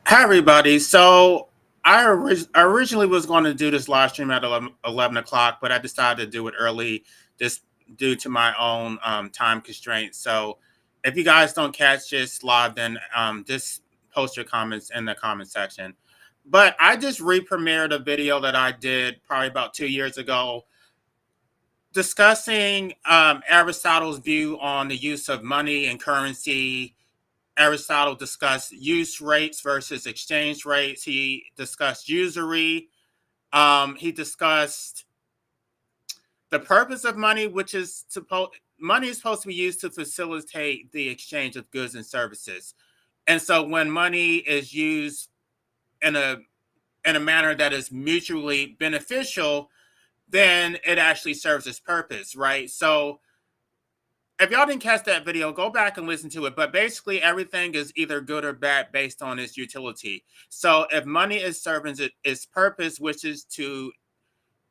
Hi, everybody. So originally was going to do this live stream at 11 o'clock, but I decided to do it early just due to my own time constraints. So if you guys don't catch this live, then just post your comments in the comment section. But I just re-premiered a video that I did probably about 2 years ago discussing Aristotle's view on the use of money and currency. Aristotle discussed use rates versus exchange rates. He discussed usury. He discussed the purpose of money, which is money is supposed to be used to facilitate the exchange of goods and services. And so when money is used in a manner that is mutually beneficial, then it actually serves its purpose, right? So if y'all didn't catch that video, go back and listen to it. But basically, everything is either good or bad based on its utility. So if money is serving its purpose, which is to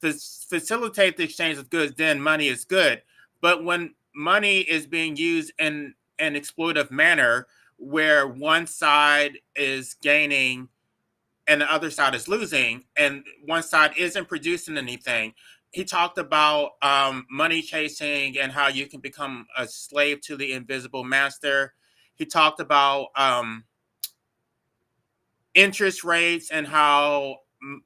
facilitate the exchange of goods, then money is good. But when money is being used in an exploitive manner, where one side is gaining and the other side is losing, and one side isn't producing anything. He talked about money chasing and how you can become a slave to the invisible master. He talked about interest rates and how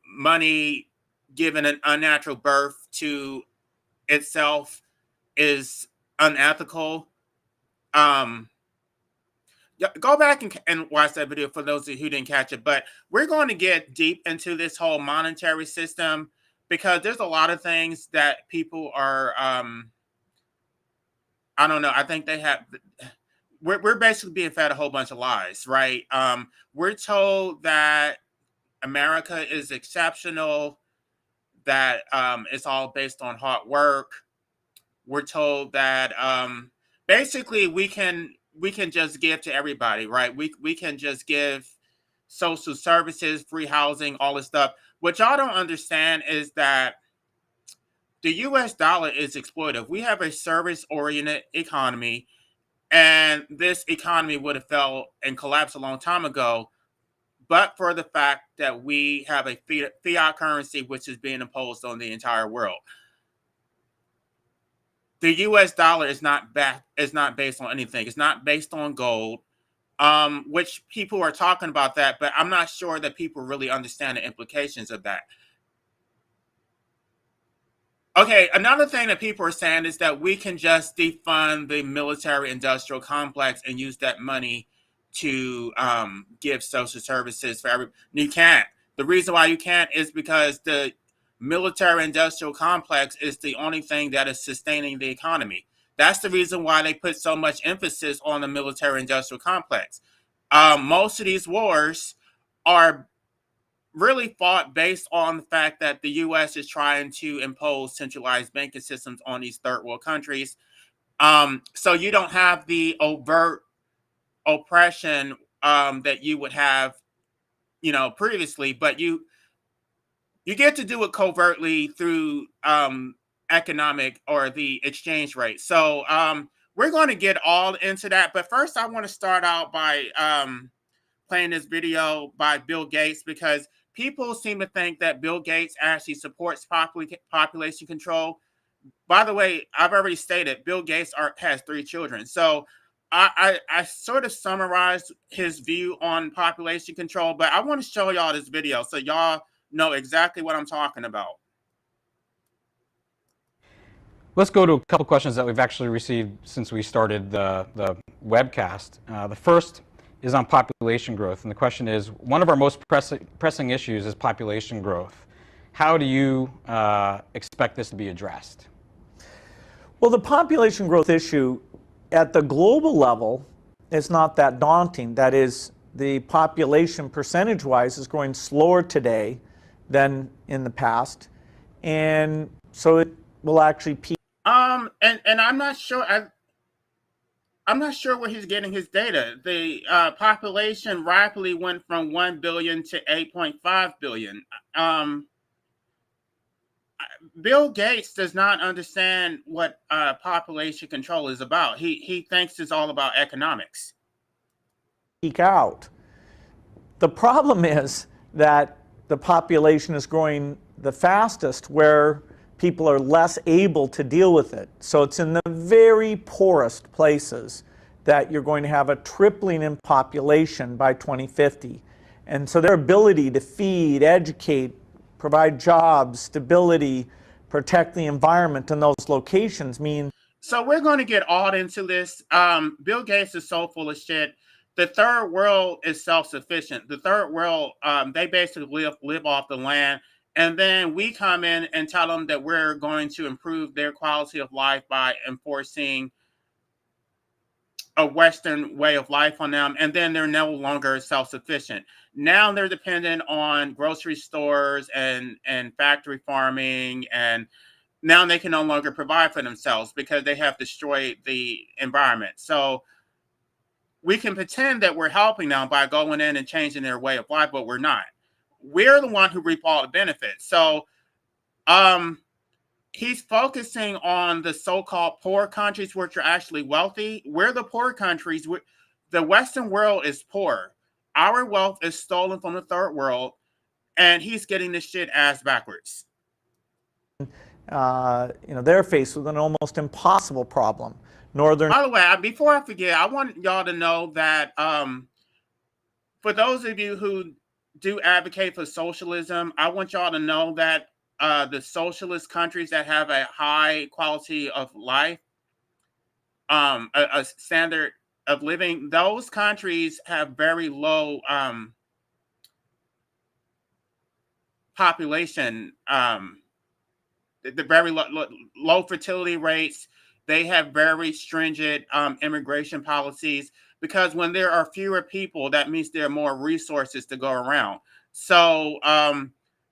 money given an unnatural birth to itself is unethical. Um, Go back and watch that video for those who didn't catch it. But we're going to get deep into this whole monetary system because there's a lot of things that people are, I don't know, I think they have, we're basically being fed a whole bunch of lies, right? We're told that America is exceptional, that it's all based on hard work. We're told that basically we can just give to everybody, right? We can just give social services, free housing, all this stuff. What y'all don't understand is that the US dollar is exploitive. We have a service oriented economy, and this economy would have fell and collapsed a long time ago, but for the fact that we have a fiat currency which is being imposed on the entire world. The US dollar is not based on anything. It's not based on gold. Which people are talking about that, but I'm not sure that people really understand the implications of that. Okay, another thing that people are saying is that we can just defund the military industrial complex and use that money to give social services for every. You can't. The reason why you can't is because the military industrial complex is the only thing that is sustaining the economy. That's the reason why they put so much emphasis on the military industrial complex. Most of these wars are really fought based on the fact that the U.S. is trying to impose centralized banking systems on these third world countries. So you don't have the overt oppression that you would have, previously, but you get to do it covertly through economic or the exchange rate. So we're going to get all into that, but first I want to start out by playing this video by Bill Gates because people seem to think that Bill Gates actually supports population control. By the way, I've already stated Bill Gates has 3 children. So I sort of summarized his view on population control, but I want to show y'all this video so y'all know exactly what I'm talking about. Let's go to a couple questions that we've actually received since we started the webcast. The first is on population growth, and the question is, one of our most pressing issues is population growth. How do you expect this to be addressed? Well, the population growth issue at the global level is not that daunting. That is, the population percentage-wise is growing slower today than in the past, and so it will actually peak. And I'm not sure where he's getting his data. The population rapidly went from 1 billion to 8.5 billion. Bill Gates does not understand what population control is about. He thinks it's all about economics. Peak out. The problem is that the population is growing the fastest where people are less able to deal with it. So it's in the very poorest places that you're going to have a tripling in population by 2050. And so their ability to feed, educate, provide jobs, stability, protect the environment in those locations mean. So we're going to get all into this. Bill Gates is so full of shit. The third world is self-sufficient. The third world, they basically live off the land. And then we come in and tell them that we're going to improve their quality of life by enforcing a Western way of life on them. And then they're no longer self-sufficient. Now they're dependent on grocery stores and factory farming, and now they can no longer provide for themselves because they have destroyed the environment. So we can pretend that we're helping them by going in and changing their way of life, but we're not. We're the one who reap all the benefits. So he's focusing on the so-called poor countries, which are actually wealthy. We're the poor countries. The Western world is poor. Our wealth is stolen from the third world, and he's getting this shit ass backwards. They're faced with an almost impossible problem. By the way, before I forget, I want y'all to know that for those of you who do advocate for socialism, I want y'all to know that the socialist countries that have a high quality of life, a standard of living, those countries have very low population, the very low fertility rates. They have very stringent immigration policies, because when there are fewer people, that means there are more resources to go around. So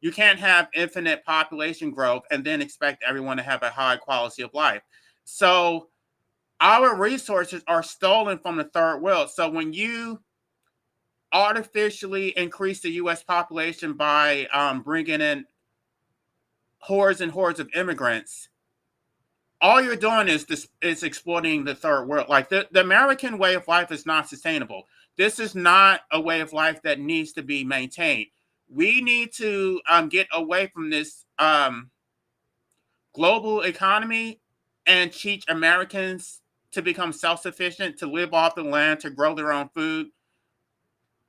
you can't have infinite population growth and then expect everyone to have a high quality of life. So our resources are stolen from the third world. So when you artificially increase the U.S. population by bringing in hordes and hordes of immigrants, all you're doing is exploiting the third world. Like the American way of life is not sustainable. This is not a way of life that needs to be maintained. We need to get away from this global economy and teach Americans to become self-sufficient, to live off the land, to grow their own food.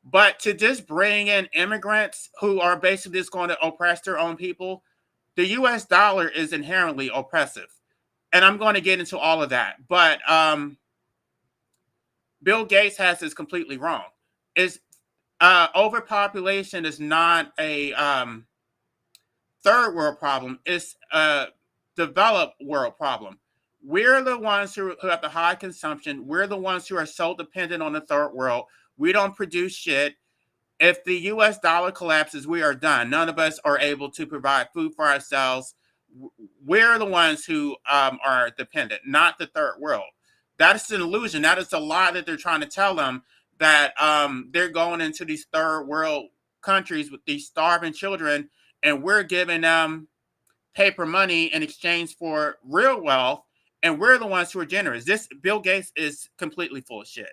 But to just bring in immigrants who are basically just going to oppress their own people, the U.S. dollar is inherently oppressive. And I'm going to get into all of that. But Bill Gates has this completely wrong. Overpopulation is not a third world problem. It's a developed world problem. We're the ones who have the high consumption. We're the ones who are so dependent on the third world. We don't produce shit. If the U.S. dollar collapses, we are done. None of us are able to provide food for ourselves. We're the ones who are dependent, not the third world. That is an illusion. That is a lie that they're trying to tell them, that they're going into these third world countries with these starving children, and we're giving them paper money in exchange for real wealth, and we're the ones who are generous. This Bill Gates is completely full of shit.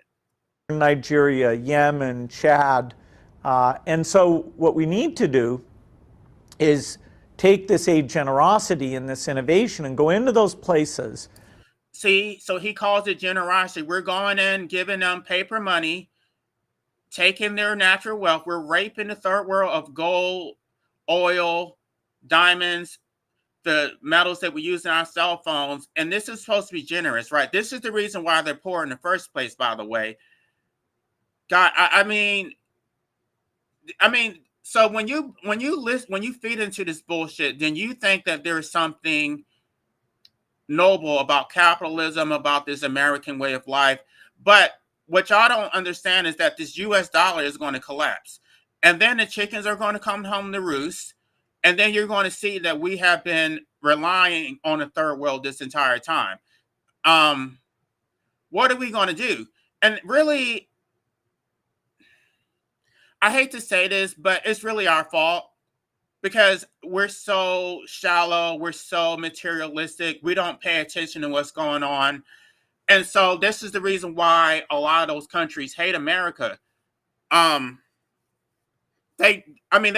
Nigeria, Yemen, Chad. And so what we need to do is take this aid generosity and this innovation and go into those places. See, so he calls it generosity. We're going in, giving them paper money, taking their natural wealth. We're raping the third world of gold, oil, diamonds, the metals that we use in our cell phones. And this is supposed to be generous, right? This is the reason why they're poor in the first place, by the way. God, I mean, so when you feed into this bullshit, then you think that there's something noble about capitalism, about this American way of life. But what y'all don't understand is that this U.S. dollar is going to collapse, and then the chickens are going to come home to roost, and then you're going to see that we have been relying on the third world this entire time. What are we going to do? And really, I hate to say this, but it's really our fault, because we're so shallow, we're so materialistic, we don't pay attention to what's going on. And so this is the reason why a lot of those countries hate America. they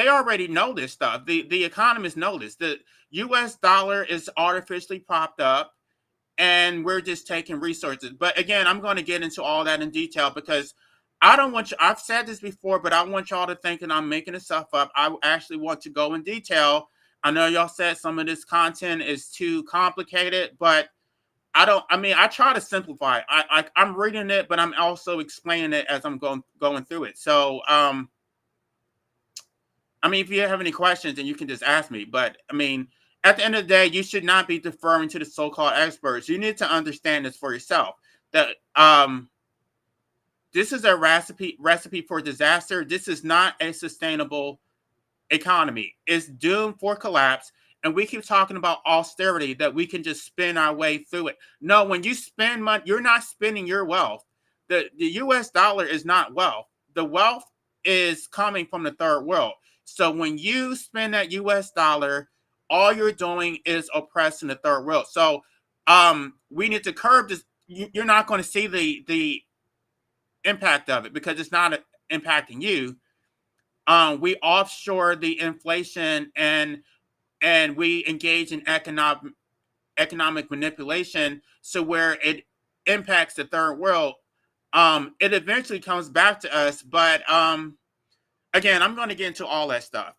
already know this stuff. The economists know this. The US dollar is artificially propped up, and we're just taking resources. But again, I'm going to get into all that in detail because I don't want you, I've said this before, but I want y'all to think that I'm making this stuff up. I actually want to go in detail. I know y'all said some of this content is too complicated, but I try to simplify it. I'm reading it, but I'm also explaining it as I'm going through it. So, if you have any questions, then you can just ask me. But at the end of the day, you should not be deferring to the so-called experts. You need to understand this for yourself. That this is a recipe for disaster. This is not a sustainable economy. It's doomed for collapse. And we keep talking about austerity, that we can just spin our way through it. No, when you spend money, you're not spending your wealth. The US dollar is not wealth. The wealth is coming from the third world. So when you spend that US dollar, all you're doing is oppressing the third world. So we need to curb this. You're not going to see the impact of it because it's not impacting you. We offshore the inflation, and we engage in economic manipulation, so where it impacts the third world. It eventually comes back to us, but again, I'm going to get into all that stuff.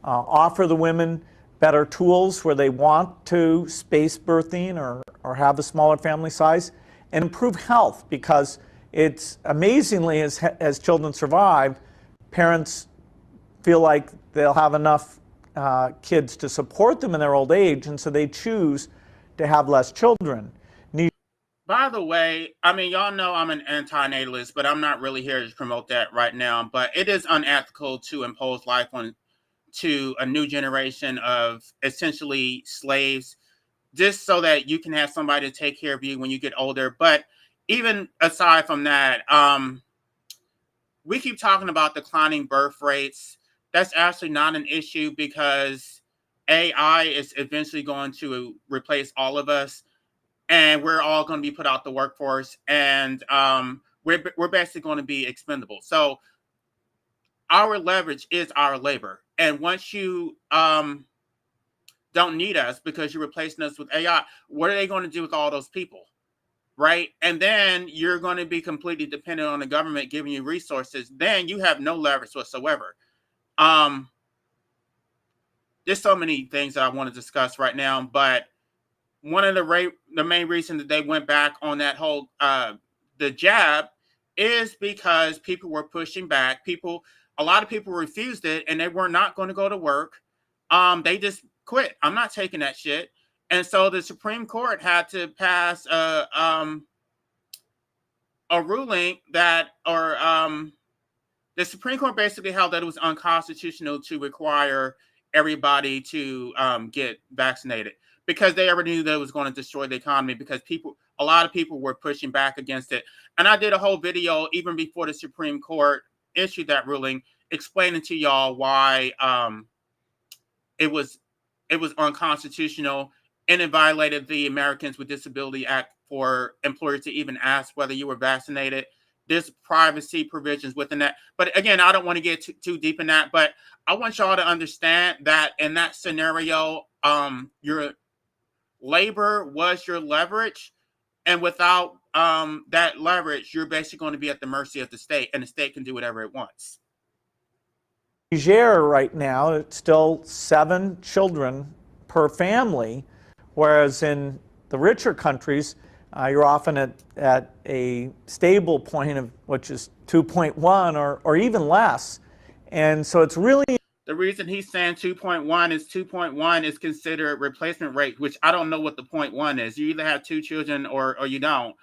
Offer the women better tools where they want to space birthing or have a smaller family size, and improve health, because it's amazingly, as children survive, parents feel like they'll have enough kids to support them in their old age, and so they choose to have less children. By the way, y'all know I'm an anti-natalist, but I'm not really here to promote that right now. But it is unethical to impose life to a new generation of essentially slaves, just so that you can have somebody to take care of you when you get older. But even aside from that, we keep talking about declining birth rates. That's actually not an issue because AI is eventually going to replace all of us, and we're all going to be put out the workforce, and we're basically going to be expendable. So our leverage is our labor, and once you don't need us because you're replacing us with AI, what are they going to do with all those people? Right? And then you're going to be completely dependent on the government giving you resources. Then you have no leverage whatsoever. There's so many things that I want to discuss right now, but one of the main reasons that they went back on that whole the jab is because people were pushing back. A lot of people refused it, and they were not going to go to work. They just quit. I'm not taking that shit. And so the Supreme Court had to pass a ruling that, or the Supreme Court basically held that it was unconstitutional to require everybody to get vaccinated, because they already knew that it was going to destroy the economy, because a lot of people were pushing back against it. And I did a whole video even before the Supreme Court issued that ruling, explaining to y'all why it was unconstitutional, and it violated the Americans with Disability Act for employers to even ask whether you were vaccinated. There's privacy provisions within that. But again, I don't want to get too deep in that, but I want y'all to understand that in that scenario, your labor was your leverage. And without that leverage, you're basically going to be at the mercy of the state, and the state can do whatever it wants. Niger right now, it's still 7 children per family, whereas in the richer countries, you're often at a stable point of which is 2.1 or even less. And so it's really... The reason he's saying 2.1 is considered replacement rate, which I don't know what the 0.1 is. You either have 2 children or you don't.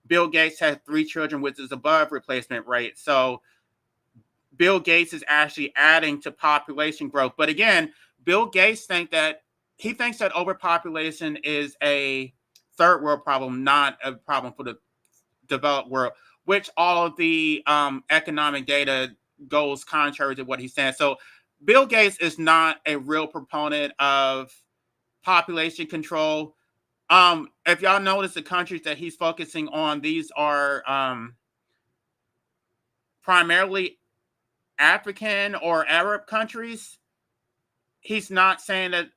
Bill Gates had 3 children, which is above replacement rate. So Bill Gates is actually adding to population growth. But again, Bill Gates thinks that overpopulation is a third world problem, not a problem for the developed world, which all of the economic data goes contrary to what he's saying. So Bill Gates is not a real proponent of population control. If y'all notice, the countries that he's focusing on, these are primarily African or Arab countries, he's not saying that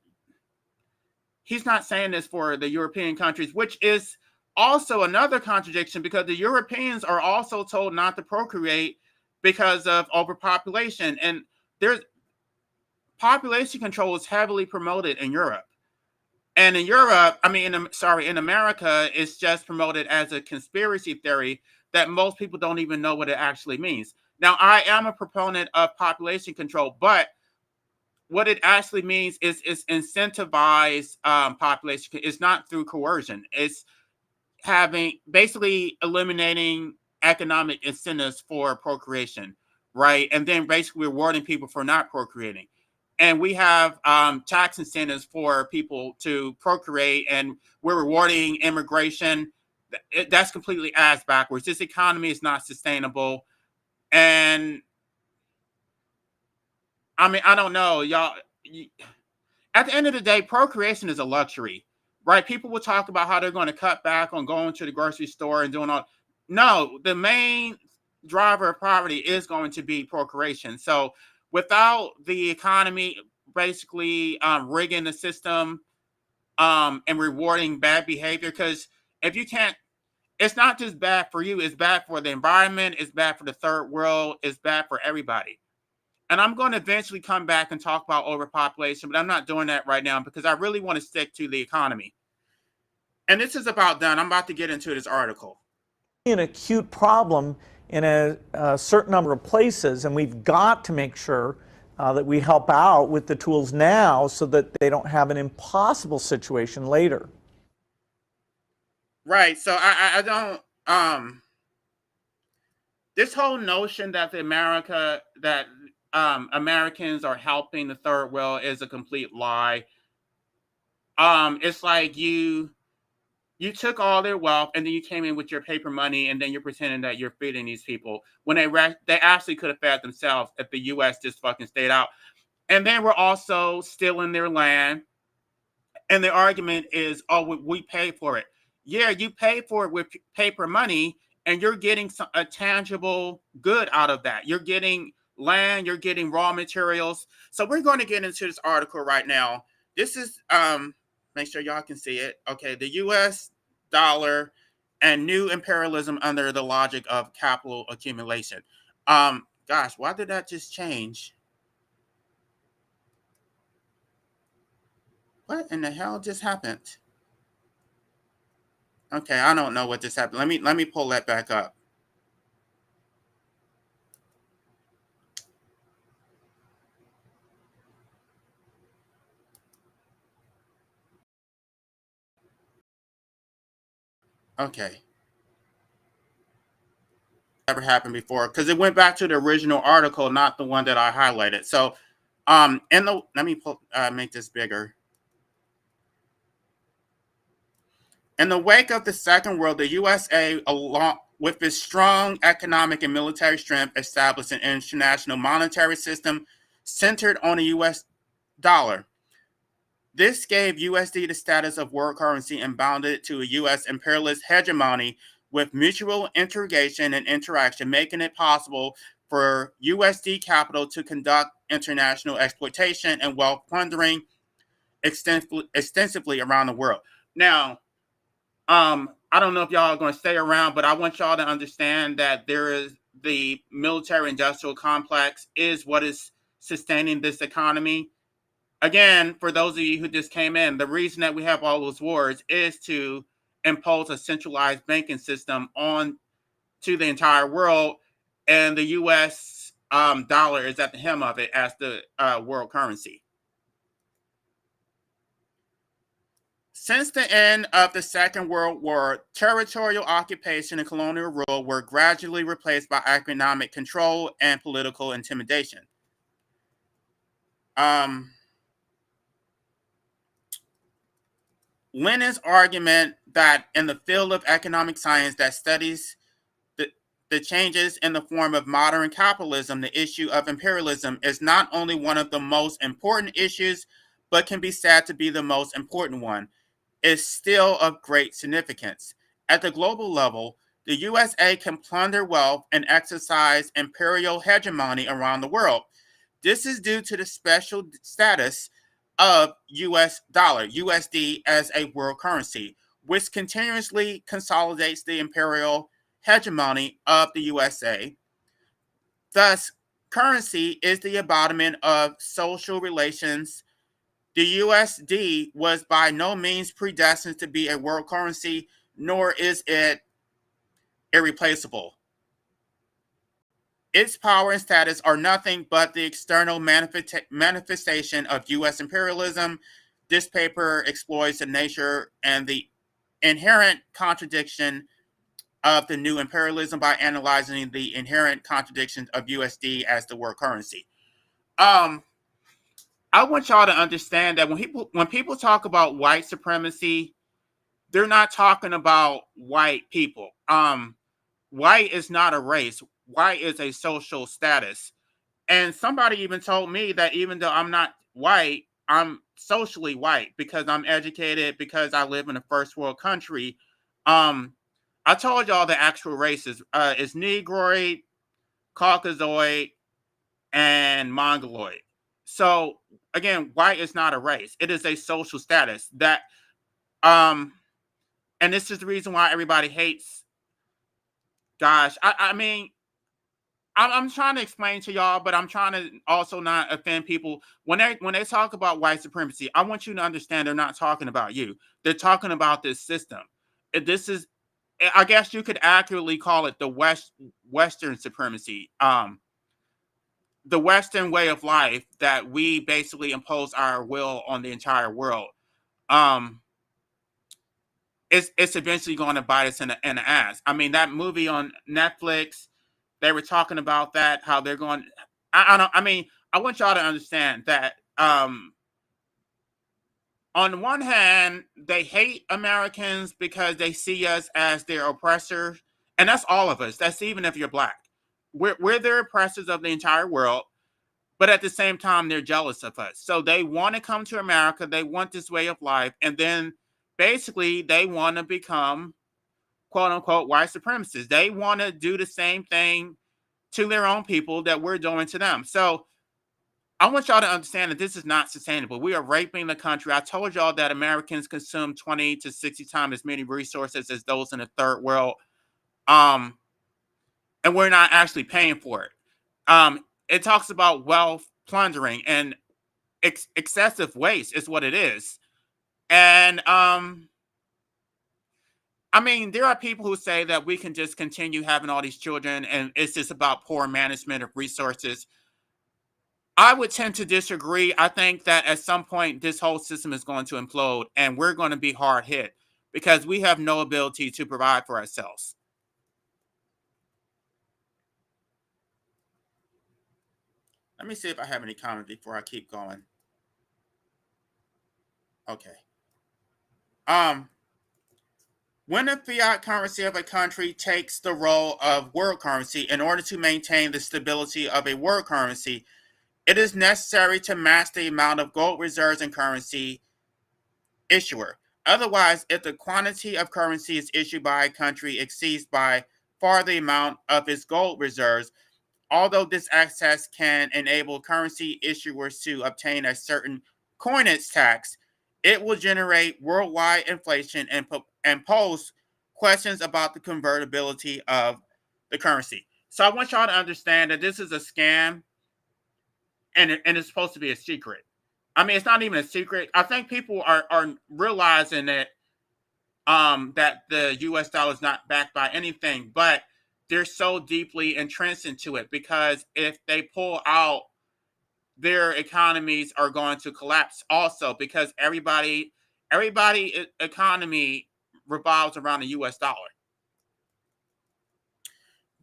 he's not saying this for the European countries, which is also another contradiction because the Europeans are also told not to procreate because of overpopulation. And there's population control is heavily promoted in Europe. And in Europe, I mean, in America, it's just promoted as a conspiracy theory that most people don't even know what it actually means. Now, I am a proponent of population control, but what it actually means is incentivize population. It's not through coercion. It's having basically eliminating economic incentives for procreation, right? And then basically rewarding people for not procreating. And we have tax incentives for people to procreate, and we're rewarding immigration. That's completely ass backwards. This economy is not sustainable. And I mean, I don't know, y'all. At the end of the day, procreation is a luxury, right? People will talk about how they're going to cut back on going to the grocery store and doing all. No, the main driver of poverty is going to be procreation. So without the economy basically rigging the system and rewarding bad behavior, because if you can't, it's not just bad for you, it's bad for the environment, it's bad for the third world, it's bad for everybody. And I'm going to eventually come back and talk about overpopulation, but I'm not doing that right now because I really want to stick to the economy. And this is about done. I'm about to get into this article. An acute problem in a certain number of places, and we've got to make sure that we help out with the tools now so that they don't have an impossible situation later. Right. So I don't this whole notion that Americans are helping the third world is a complete lie. It's like you took all their wealth and then you came in with your paper money and then you're pretending that you're feeding these people when they actually could have fed themselves if the U.S. just fucking stayed out. And then we're also stealing their land. And the argument is, oh, we pay for it. Yeah, you pay for it with paper money, and you're getting a tangible good out of that. You're getting land, you're getting raw materials. So we're going to get into this article right now. This is make sure y'all can see it. Okay, the U.S. dollar and new imperialism under the logic of capital accumulation. Gosh, why did that just change? What in the hell just happened? Okay, I don't know what just happened. Let me pull that back up. Okay. Never happened before because it went back to the original article, not the one that I highlighted. So, let me make this bigger. In the wake of the Second World, the USA, along with its strong economic and military strength, established an international monetary system centered on the U.S. dollar. This gave USD the status of world currency and bounded it to a U.S. imperialist hegemony with mutual interrogation and interaction, making it possible for USD capital to conduct international exploitation and wealth plundering extensively around the world. Now, I don't know if y'all are going to stay around, but I want y'all to understand that there is the military industrial complex is what is sustaining this economy. Again, for those of you who just came in, the reason that we have all those wars is to impose a centralized banking system on to the entire world, and the U.S. Dollar is at the hem of it as the world currency. Since the end of the Second World War, territorial occupation and colonial rule were gradually replaced by economic control and political intimidation. Lenin's argument that in the field of economic science that studies the changes in the form of modern capitalism, the issue of imperialism is not only one of the most important issues, but can be said to be the most important one, is still of great significance. At the global level, The USA can plunder wealth and exercise imperial hegemony around the world. This is due to the special status of US dollar, USD, as a world currency, which continuously consolidates the imperial hegemony of the USA. Thus, currency is the embodiment of social relations. The USD was by no means predestined to be a world currency, nor is it irreplaceable. Its power and status are nothing but the external manifestation of U.S. imperialism. This paper exploits the nature and the inherent contradiction of the new imperialism by analyzing the inherent contradictions of USD as the world currency. I want y'all to understand that when people talk about white supremacy, they're not talking about white people. White is not a race. White is a social status. And somebody even told me that even though I'm not white, I'm socially white because I'm educated, because I live in a first world country. I told y'all the actual races is Negroid, Caucasoid, and Mongoloid. So again, white is not a race. It is a social status that um and this is the reason why everybody hates. Gosh, I mean, I'm trying to explain to y'all, but I'm trying to also not offend people. When they talk about white supremacy, I want you to understand they're not talking about you. They're talking about this system. This is, I guess you could accurately call it the Western supremacy. The Western way of life that we basically impose our will on the entire world. Um, it's eventually going to bite us in the ass. I mean, that movie on Netflix, they were talking about that, how they're going. I don't. I mean, I want y'all to understand that. On one hand, they hate Americans because they see us as their oppressors, and that's all of us. That's even if you're black. We're their oppressors of the entire world, but at the same time, they're jealous of us. So they want to come to America. They want this way of life, and then basically they want to become quote unquote white supremacists. They want to do the same thing to their own people that we're doing to them. So I want y'all to understand that this is not sustainable. We are raping the country. I told y'all that Americans consume 20 to 60 times as many resources as those in the third world. Um, and we're not actually paying for it. It talks about wealth plundering and excessive waste is what it is. And I mean, there are people who say that we can just continue having all these children and it's just about poor management of resources. I would tend to disagree. I think that at some point, this whole system is going to implode and we're going to be hard hit because we have no ability to provide for ourselves. Let me see if I have any comments before I keep going. Okay. When the fiat currency of a country takes the role of world currency in order to maintain the stability of a world currency, it is necessary to match the amount of gold reserves and currency issuer. Otherwise, if the quantity of currency is issued by a country exceeds by far the amount of its gold reserves, although this access can enable currency issuers to obtain a certain coinage tax, it will generate worldwide inflation and pose questions about the convertibility of the currency. So I want y'all to understand that this is a scam and it's supposed to be a secret. I mean, it's not even a secret. I think people are realizing that the US dollar is not backed by anything, but they're so deeply entrenched into it because if they pull out, their economies are going to collapse also because everybody economy revolves around the US dollar.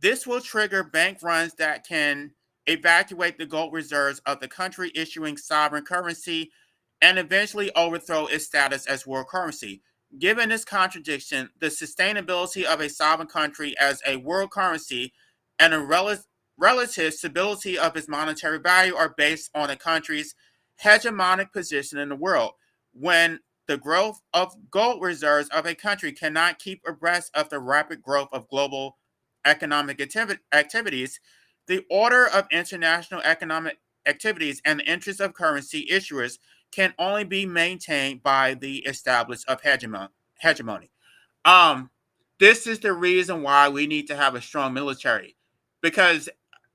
This will trigger bank runs that can evacuate the gold reserves of the country issuing sovereign currency and eventually overthrow its status as world currency. Given this contradiction, the sustainability of a sovereign country as a world currency and a relative stability of its monetary value are based on a country's hegemonic position in the world. When the growth of gold reserves of a country cannot keep abreast of the rapid growth of global economic activities, the order of international economic activities and the interest of currency issuers can only be maintained by the established of hegemony. Um, this is the reason why we need to have a strong military, because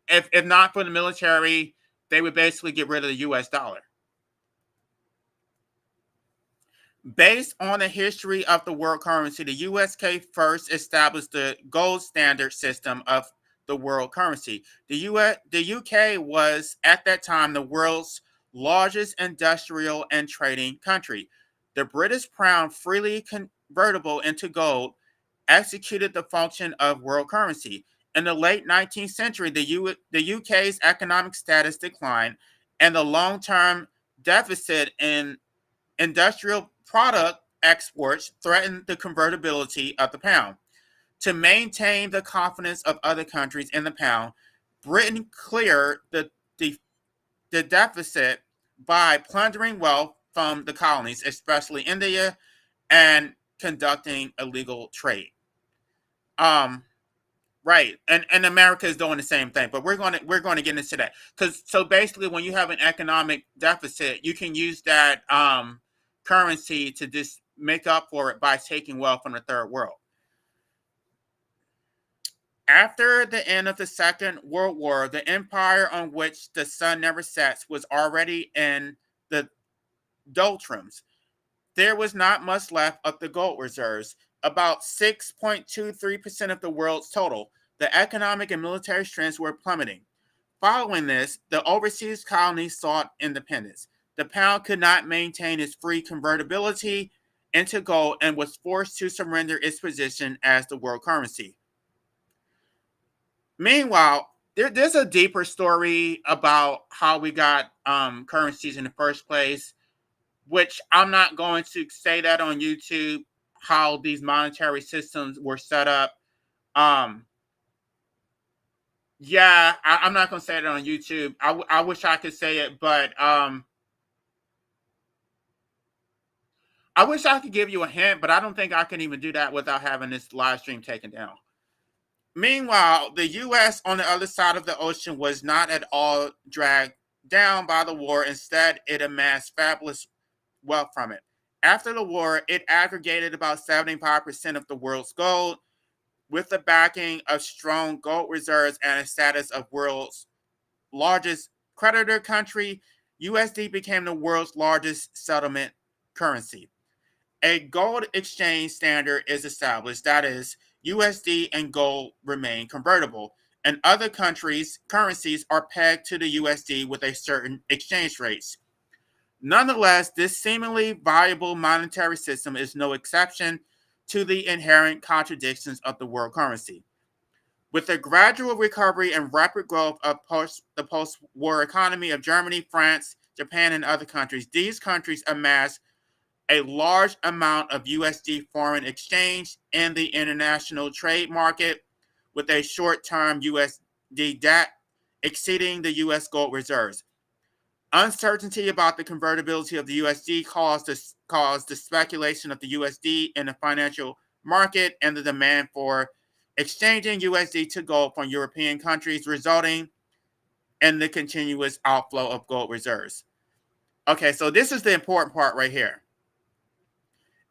if not for the military, they would basically get rid of the U.S. dollar. Based on the history of the world currency, the USK first established the gold standard system of the world currency. The UK was at that time the world's largest industrial and trading country. The British pound, freely convertible into gold, executed the function of world currency. In the late 19th century, the UK's economic status declined, and the long-term deficit in industrial product exports threatened the convertibility of the pound. To maintain the confidence of other countries in the pound, Britain cleared the deficit by plundering wealth from the colonies, especially India, and conducting illegal trade. Um, right, and America is doing the same thing, but we're going to get into that, because so basically, when you have an economic deficit, you can use that currency to just make up for it by taking wealth from the third world. After the end of the Second World War, the empire on which the sun never sets was already in the doldrums. There was not much left of the gold reserves, about 6.23% of the world's total. The economic and military strengths were plummeting. Following this, the overseas colonies sought independence. The pound could not maintain its free convertibility into gold and was forced to surrender its position as the world currency. Meanwhile, there's a deeper story about how we got currencies in the first place, which I'm not going to say that on YouTube, how these monetary systems were set up. Um, yeah, I'm not going to say it on YouTube. I wish I could say it, but I wish I could give you a hint, but I don't think I can even do that without having this live stream taken down. Meanwhile, the U.S. on the other side of the ocean was not at all dragged down by the war. Instead, it amassed fabulous wealth from it. After the war, it aggregated about 75% of the world's gold. With the backing of strong gold reserves and a status of world's largest creditor country, USD became the world's largest settlement currency. A gold exchange standard is established, that is, USD and gold remain convertible, and other countries' currencies are pegged to the USD with a certain exchange rates. Nonetheless, this seemingly viable monetary system is no exception to the inherent contradictions of the world currency. With the gradual recovery and rapid growth of the post-war economy of Germany, France, Japan, and other countries, these countries amassed a large amount of USD foreign exchange in the international trade market, with a short-term USD debt exceeding the US gold reserves. Uncertainty about the convertibility of the USD caused the speculation of the USD in the financial market and the demand for exchanging USD to gold from European countries, resulting in the continuous outflow of gold reserves. Okay, so this is the important part right here.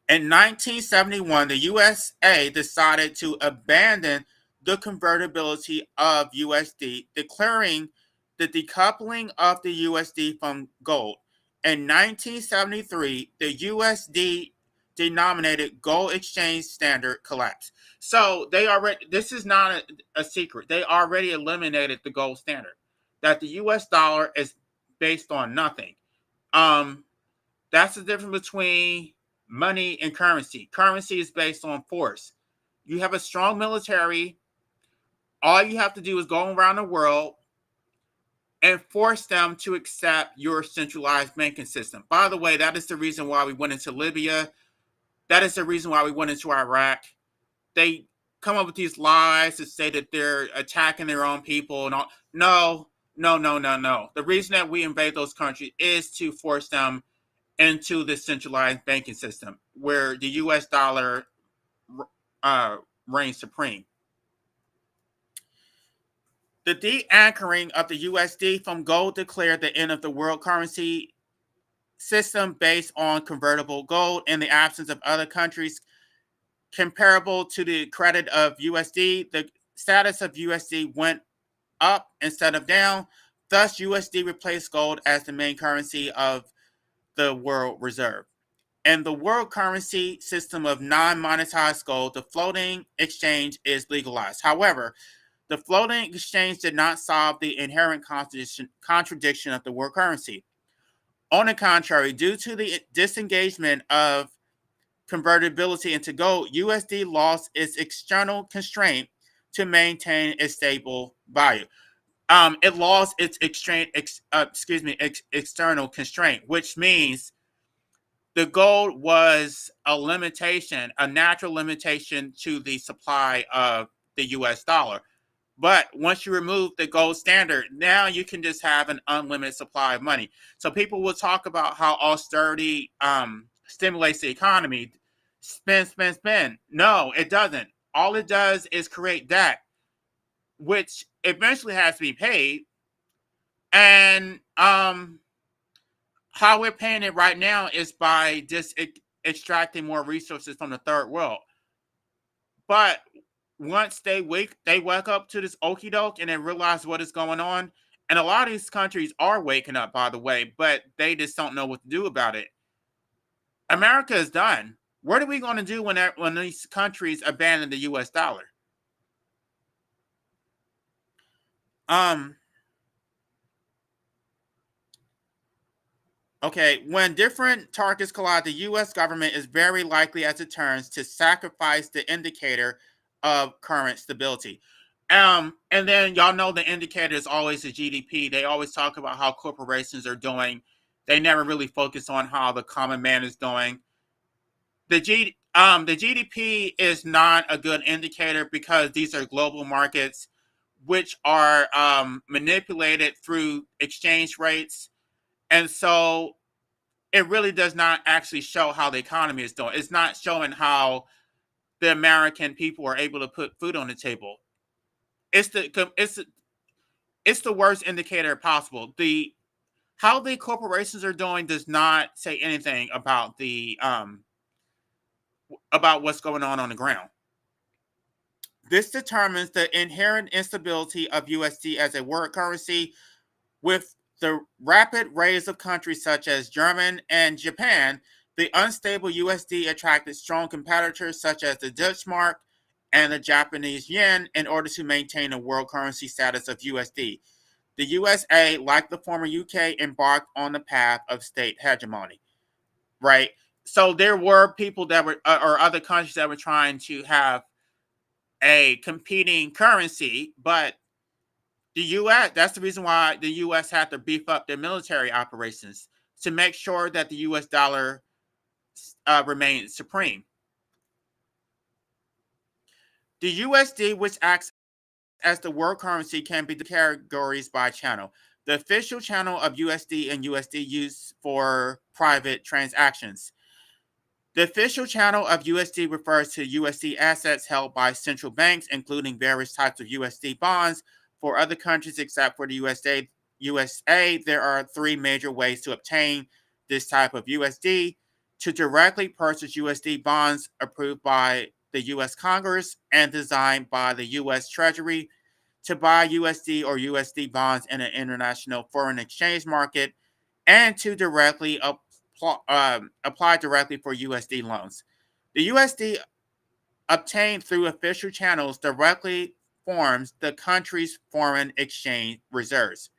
In 1971, the USA decided to abandon the convertibility of USD, declaring the decoupling of the USD from gold. In 1973, the USD denominated gold exchange standard collapsed. So this is not a secret. They already eliminated the gold standard. That the US dollar is based on nothing. That's the difference between money and currency. Currency is based on force. You have a strong military. All you have to do is go around the world and force them to accept your centralized banking system. By the way, that is the reason why we went into Libya. That is the reason why we went into Iraq. They come up with these lies to say that they're attacking their own people and all. No. The reason that we invade those countries is to force them into the centralized banking system where the US dollar uh, reigns supreme. The de-anchoring of the USD from gold declared the end of the world currency system based on convertible gold in the absence of other countries comparable to the credit of USD. The status of USD went up instead of down. Thus, USD replaced gold as the main currency of the world reserve. In the world currency system of non-monetized gold, the floating exchange is legalized. However, the floating exchange did not solve the inherent contradiction of the world currency. On the contrary, due to the disengagement of convertibility into gold, USD lost its external constraint to maintain a stable value. It lost its external constraint, which means the gold was a limitation, a natural limitation to the supply of the US dollar. But once you remove the gold standard, now you can just have an unlimited supply of money. So people will talk about how austerity stimulates the economy. Spend, spend, spend. No, it doesn't. All it does is create debt, which eventually has to be paid. And how we're paying it right now is by just extracting more resources from the third world. But once they wake up to this okey doke and they realize what is going on, and a lot of these countries are waking up, by the way, but they just don't know what to do about it. America is done. What are we going to do when these countries abandon the U.S. dollar? Okay, when different targets collide, the U.S. government is very likely, as it turns, to sacrifice the indicator of current stability. And then y'all know the indicator is always the GDP. They always talk about how corporations are doing. They never really focus on how the common man is doing. The GDP is not a good indicator because these are global markets, which are manipulated through exchange rates, and so it really does not actually show how the economy is doing. It's not showing how the American people are able to put food on the table. It's the worst indicator possible. The How the corporations are doing does not say anything about the about what's going on the ground. This determines the inherent instability of USD as a world currency, with the rapid rise of countries such as Germany and Japan. The unstable USD attracted strong competitors such as the Dutch mark and the Japanese yen in order to maintain the world currency status of USD. The USA, like the former UK, embarked on the path of state hegemony, right? So there were people that were, or other countries that were trying to have a competing currency, but the U.S., that's the reason why the U.S. had to beef up their military operations to make sure that the U.S. dollar remained supreme. The USD, which acts as the world currency, can be categorized by channel. The official channel of USD and USD used for private transactions. The official channel of USD refers to USD assets held by central banks, including various types of USD bonds. For other countries except for the USA, there are three major ways to obtain this type of USD: to directly purchase USD bonds approved by the US Congress and designed by the US Treasury, to buy USD or USD bonds in an international foreign exchange market, and to directly apply directly for USD loans. The USD obtained through official channels directly forms the country's foreign exchange reserves,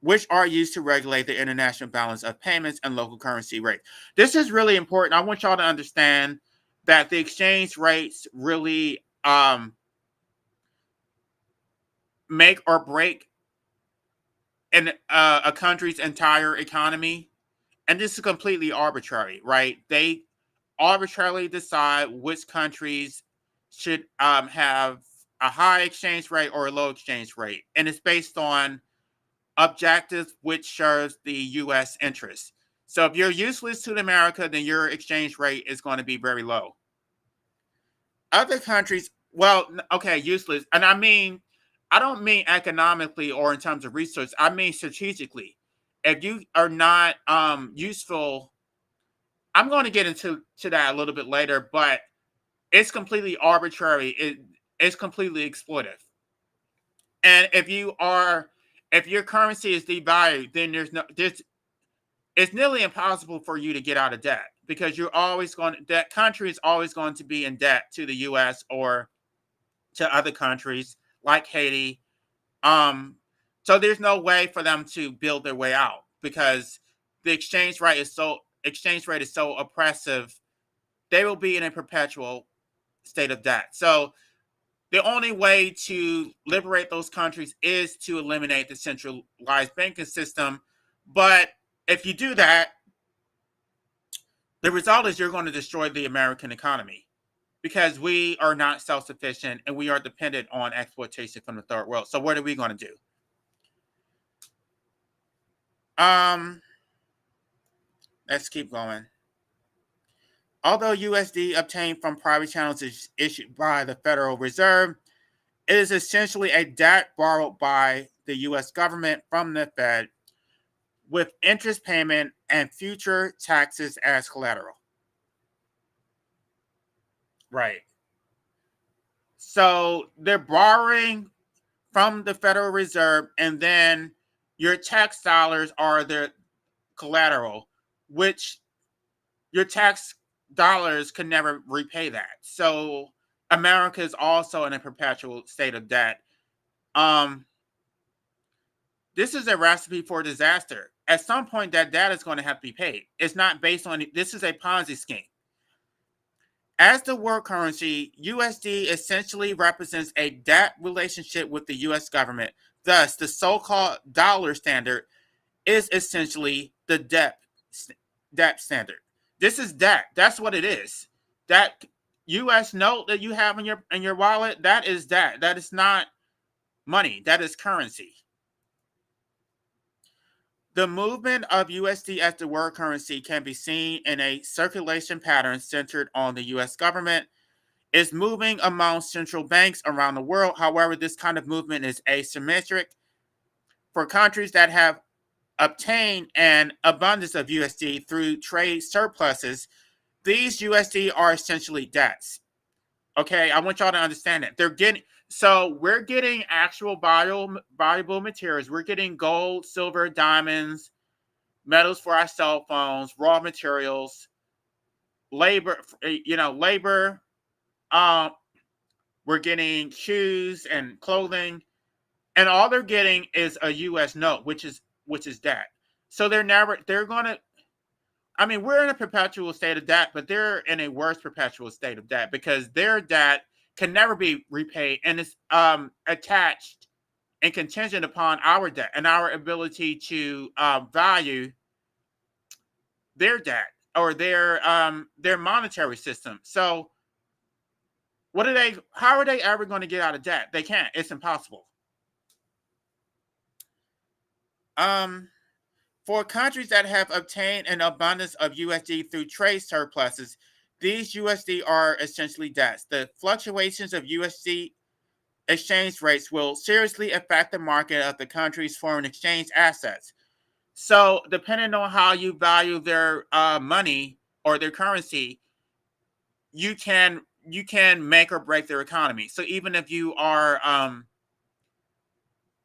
which are used to regulate the international balance of payments and local currency rates. This is really important. I want y'all to understand that the exchange rates really make or break a country's entire economy. And this is completely arbitrary, right? They arbitrarily decide which countries should have a high exchange rate or a low exchange rate. And it's based on objectives which serves the U.S. interests. So if you're useless to America, then your exchange rate is going to be very low. Other countries, well, okay, useless. And I don't mean economically or in terms of resource. I mean strategically. If you are not useful, I'm going to get into that a little bit later, but it's completely arbitrary. It's completely exploitive. And if your currency is devalued, then it's nearly impossible for you to get out of debt because that country is always going to be in debt to the U.S. or to other countries like Haiti. Um, so there's no way for them to build their way out because the exchange rate is so oppressive. They will be in a perpetual state of debt. So the only way to liberate those countries is to eliminate the centralized banking system. But if you do that, the result is you're going to destroy the American economy because we are not self-sufficient and we are dependent on exploitation from the third world. So what are we going to do? Let's keep going. Although USD obtained from private channels is issued by the Federal Reserve, it is essentially a debt borrowed by the US government from the Fed with interest payment and future taxes as collateral. Right. So they're borrowing from the Federal Reserve, and then your tax dollars are the collateral, which your tax dollars can never repay that. So America is also in a perpetual state of debt. Um, this is a recipe for disaster. At some point, that debt is going to have to be paid. It's not based on this is a Ponzi scheme. As the world currency, USD essentially represents a debt relationship with the US government. Thus, the so-called dollar standard is essentially the debt standard. This is debt. That's what it is. That US note that you have in your wallet, that is debt. That is not money. That is currency. The movement of USD as the world currency can be seen in a circulation pattern centered on the US government. It's moving among central banks around the world. However, this kind of movement is asymmetric. For countries that have obtained an abundance of USD through trade surpluses, these USD are essentially debts. Okay, I want y'all to understand that. We're getting actual valuable materials. We're getting gold, silver, diamonds, metals for our cell phones, raw materials, labor, labor. We're getting shoes and clothing, and all they're getting is a U.S. note, which is debt. So they're going to. I mean, we're in a perpetual state of debt, but they're in a worse perpetual state of debt because their debt can never be repaid, and it's attached and contingent upon our debt and our ability to value their debt or their monetary system. So how are they ever going to get out of debt? They can't. It's impossible. For countries that have obtained an abundance of USD through trade surpluses, these USD are essentially debts. The fluctuations of USD exchange rates will seriously affect the market of the country's foreign exchange assets. So, depending on how you value their money or their currency, you can make or break their economy. So, even if you are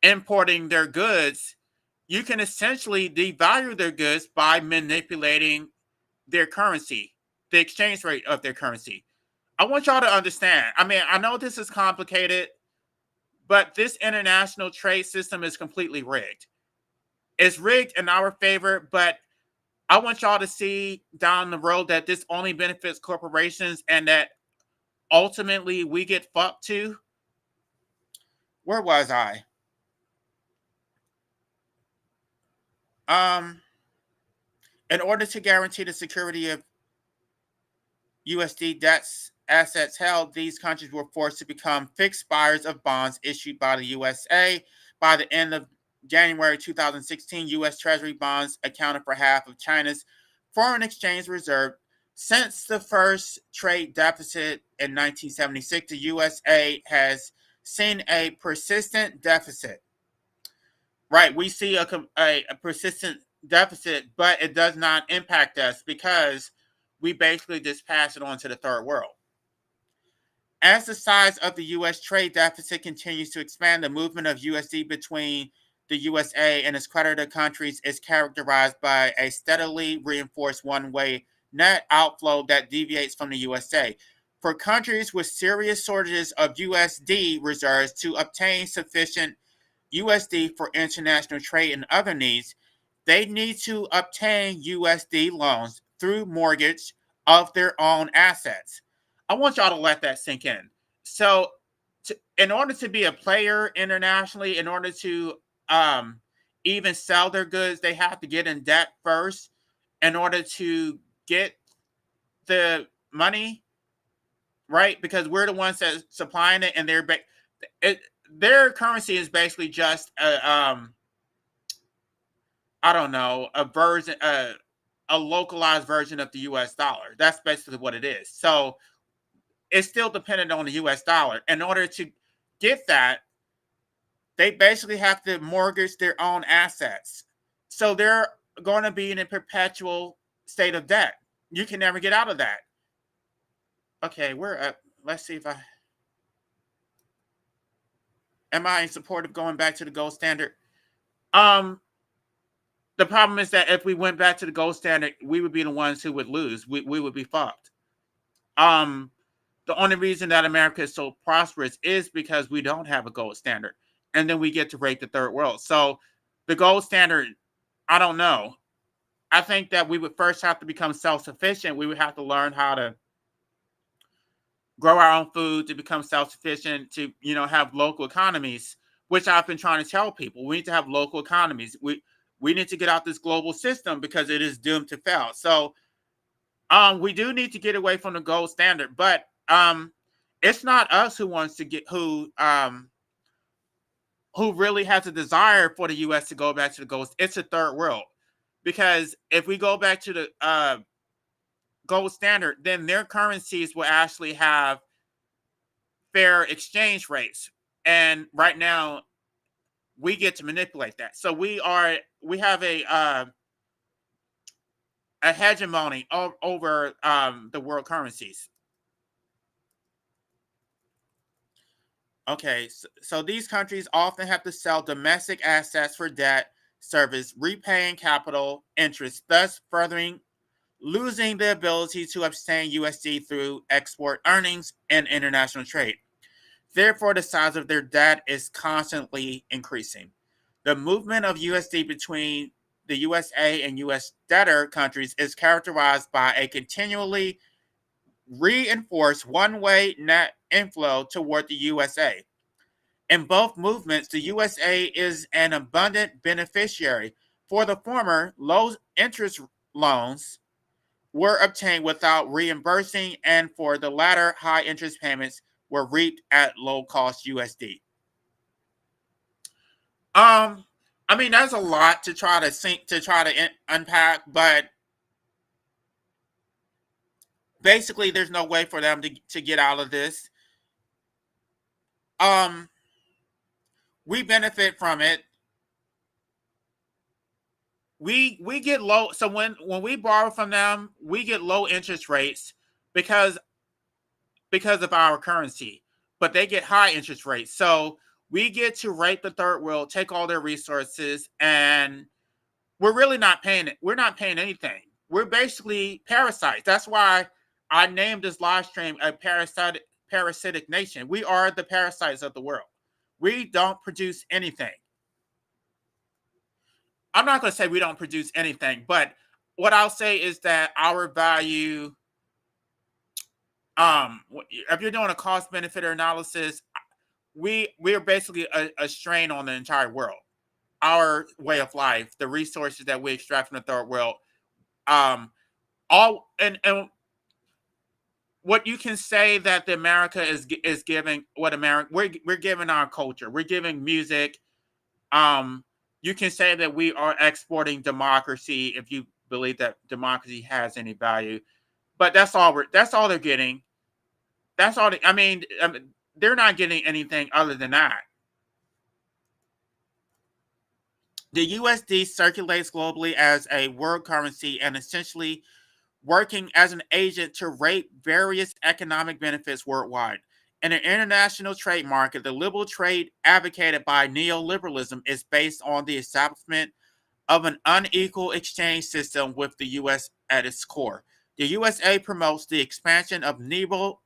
importing their goods, you can essentially devalue their goods by manipulating their currency, the exchange rate of their currency. I want y'all to understand. I mean, I know this is complicated, but this international trade system is completely rigged. It's rigged in our favor, but I want y'all to see down the road that this only benefits corporations and that ultimately we get fucked too. Where was I? In order to guarantee the security of USD debts assets held, these countries were forced to become fixed buyers of bonds issued by the USA by the end of January 2016, U.S. Treasury bonds accounted for half of China's foreign exchange reserve. Since the first trade deficit in 1976, the USA has seen a persistent deficit. Right, we see a persistent deficit, but it does not impact us because we basically just pass it on to the third world. As the size of the U.S. trade deficit continues to expand, the movement of USD between the USA and its creditor countries is characterized by a steadily reinforced one-way net outflow that deviates from the USA. For countries with serious shortages of USD reserves to obtain sufficient USD for international trade and other needs, they need to obtain USD loans through mortgage of their own assets. I want y'all to let that sink in. So, in order to be a player internationally, in order to even sell their goods, they have to get in debt first in order to get the money, right? Because we're the ones that supplying it, and their currency is basically just I don't know, a localized version of the U.S. dollar. That's basically what it is. So it's still dependent on the U.S. dollar. In order to get that, they basically have to mortgage their own assets. So they're going to be in a perpetual state of debt. You can never get out of that. Okay, we're up. Let's see if am I in support of going back to the gold standard? Um, the problem is that if we went back to the gold standard, we would be the ones who would lose. We would be fucked. Um, the only reason that America is so prosperous is because we don't have a gold standard, and then we get to rate the third world. So the gold standard, I don't know. I think that we would first have to become self-sufficient. We would have to learn how to grow our own food, to become self-sufficient, to have local economies, which I've been trying to tell people. We need to have local economies. We need to get out this global system because it is doomed to fail. So we do need to get away from the gold standard, but it's not us who wants to get who really has a desire for the U.S. to go back to the gold. It's a third world, because if we go back to the gold standard, then their currencies will actually have fair exchange rates, and right now we get to manipulate that. So we have a hegemony over the world currencies. Okay, so these countries often have to sell domestic assets for debt service, repaying capital interest, thus furthering losing the ability to obtain USD through export earnings and international trade. Therefore, the size of their debt is constantly increasing. The movement of USD between the USA and US debtor countries is characterized by a continually reinforced one-way net inflow toward the USA. In both movements, the USA is an abundant beneficiary. For the former, low interest loans were obtained without reimbursing, and for the latter, high interest payments were reaped at low cost USD. I mean, there's a lot to try to unpack, but basically, there's no way for them to get out of this. Um, we benefit from it. We get low. So when we borrow from them, we get low interest rates because of our currency, but they get high interest rates. So we get to rape the third world, take all their resources, and we're really not paying it. We're not paying anything. We're basically parasites. That's why I named this live stream a parasitic nation. We are the parasites of the world. We don't produce anything. I'm not going to say we don't produce anything, but what I'll say is that our value, if you're doing a cost benefit analysis, we're basically a strain on the entire world. Our way of life, the resources that we extract from the third world, all and what you can say that the America is giving, what America we're giving our culture, we're giving music, you can say that we are exporting democracy if you believe that democracy has any value. But that's all they're getting. That's all. They're not getting anything other than that. The USD circulates globally as a world currency and essentially working as an agent to rate various economic benefits worldwide. In an international trade market, the liberal trade advocated by neoliberalism is based on the establishment of an unequal exchange system with the US at its core. The USA promotes the expansion of the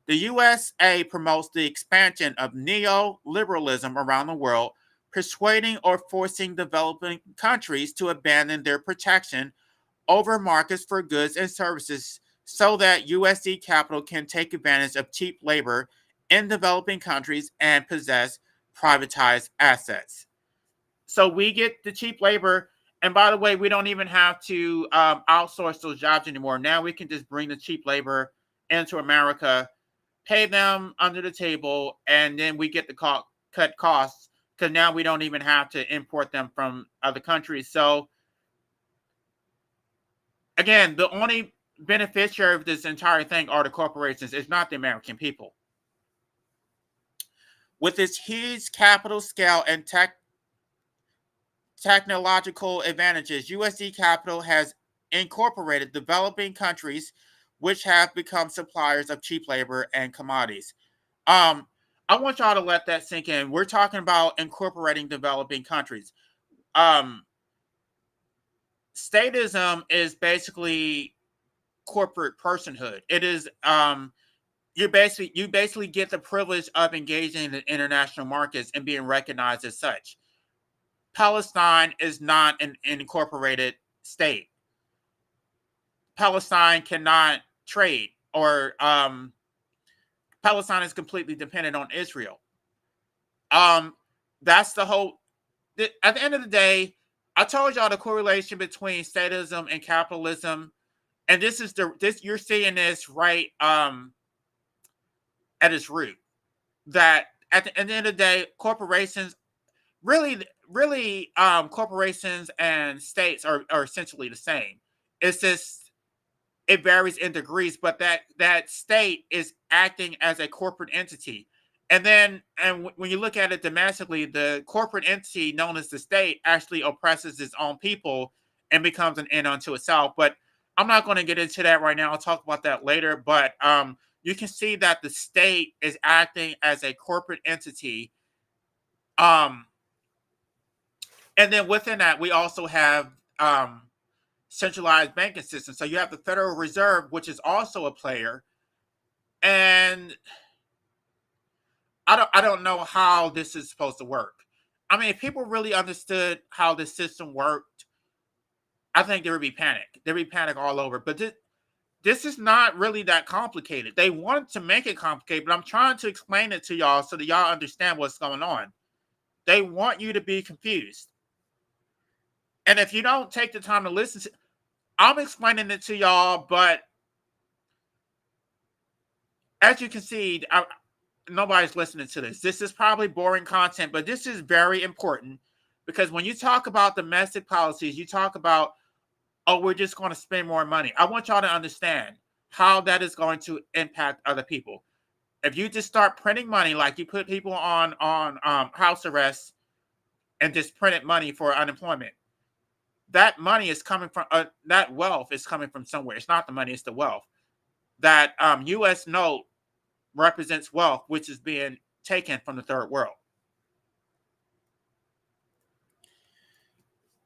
USA promotes the expansion of neoliberalism around the world, persuading or forcing developing countries to abandon their protection over markets for goods and services so that USD capital can take advantage of cheap labor in developing countries and possess privatized assets. So we get the cheap labor. And by the way, we don't even have to outsource those jobs anymore. Now we can just bring the cheap labor into America, pay them under the table, and then we get the cut costs because now we don't even have to import them from other countries. So again, the only beneficiary of this entire thing are the corporations. It's not the American people. With its huge capital scale and technological advantages, USD Capital has incorporated developing countries which have become suppliers of cheap labor and commodities. Um, I want y'all to let that sink in. We're talking about incorporating developing countries. Um, Statism is basically corporate personhood. It is you basically get the privilege of engaging in international markets and being recognized as such. Palestine is not an incorporated state. Palestine cannot trade, or Palestine is completely dependent on Israel. That's the whole. At the end of the day, I told y'all the correlation between statism and capitalism, and this you're seeing this right at its root. That at the end of the day, corporations really corporations and states are essentially the same. It's just it varies in degrees, but that state is acting as a corporate entity. And when you look at it domestically, the corporate entity known as the state actually oppresses its own people and becomes an end unto itself. But I'm not going to get into that right now. I'll talk about that later. But you can see that the state is acting as a corporate entity. Um, and then within that, we also have centralized banking system. So you have the Federal Reserve, which is also a player, and I don't know how this is supposed to work. I mean, if people really understood how the system worked, I think there would be panic. There would be panic all over. But this is not really that complicated. They wanted to make it complicated, but I'm trying to explain it to y'all so that y'all understand what's going on. They want you to be confused. And if you don't take the time to listen to, I'm explaining it to y'all, but as you can see, nobody's listening to this. This is probably boring content, but this is very important because when you talk about domestic policies, you talk about, oh, we're just going to spend more money. I want y'all to understand how that is going to impact other people. If you just start printing money, like you put people on house arrest and just printed money for unemployment, that money is coming from that wealth is coming from somewhere. It's not the money; it's the wealth. That U.S. note represents wealth, which is being taken from the third world.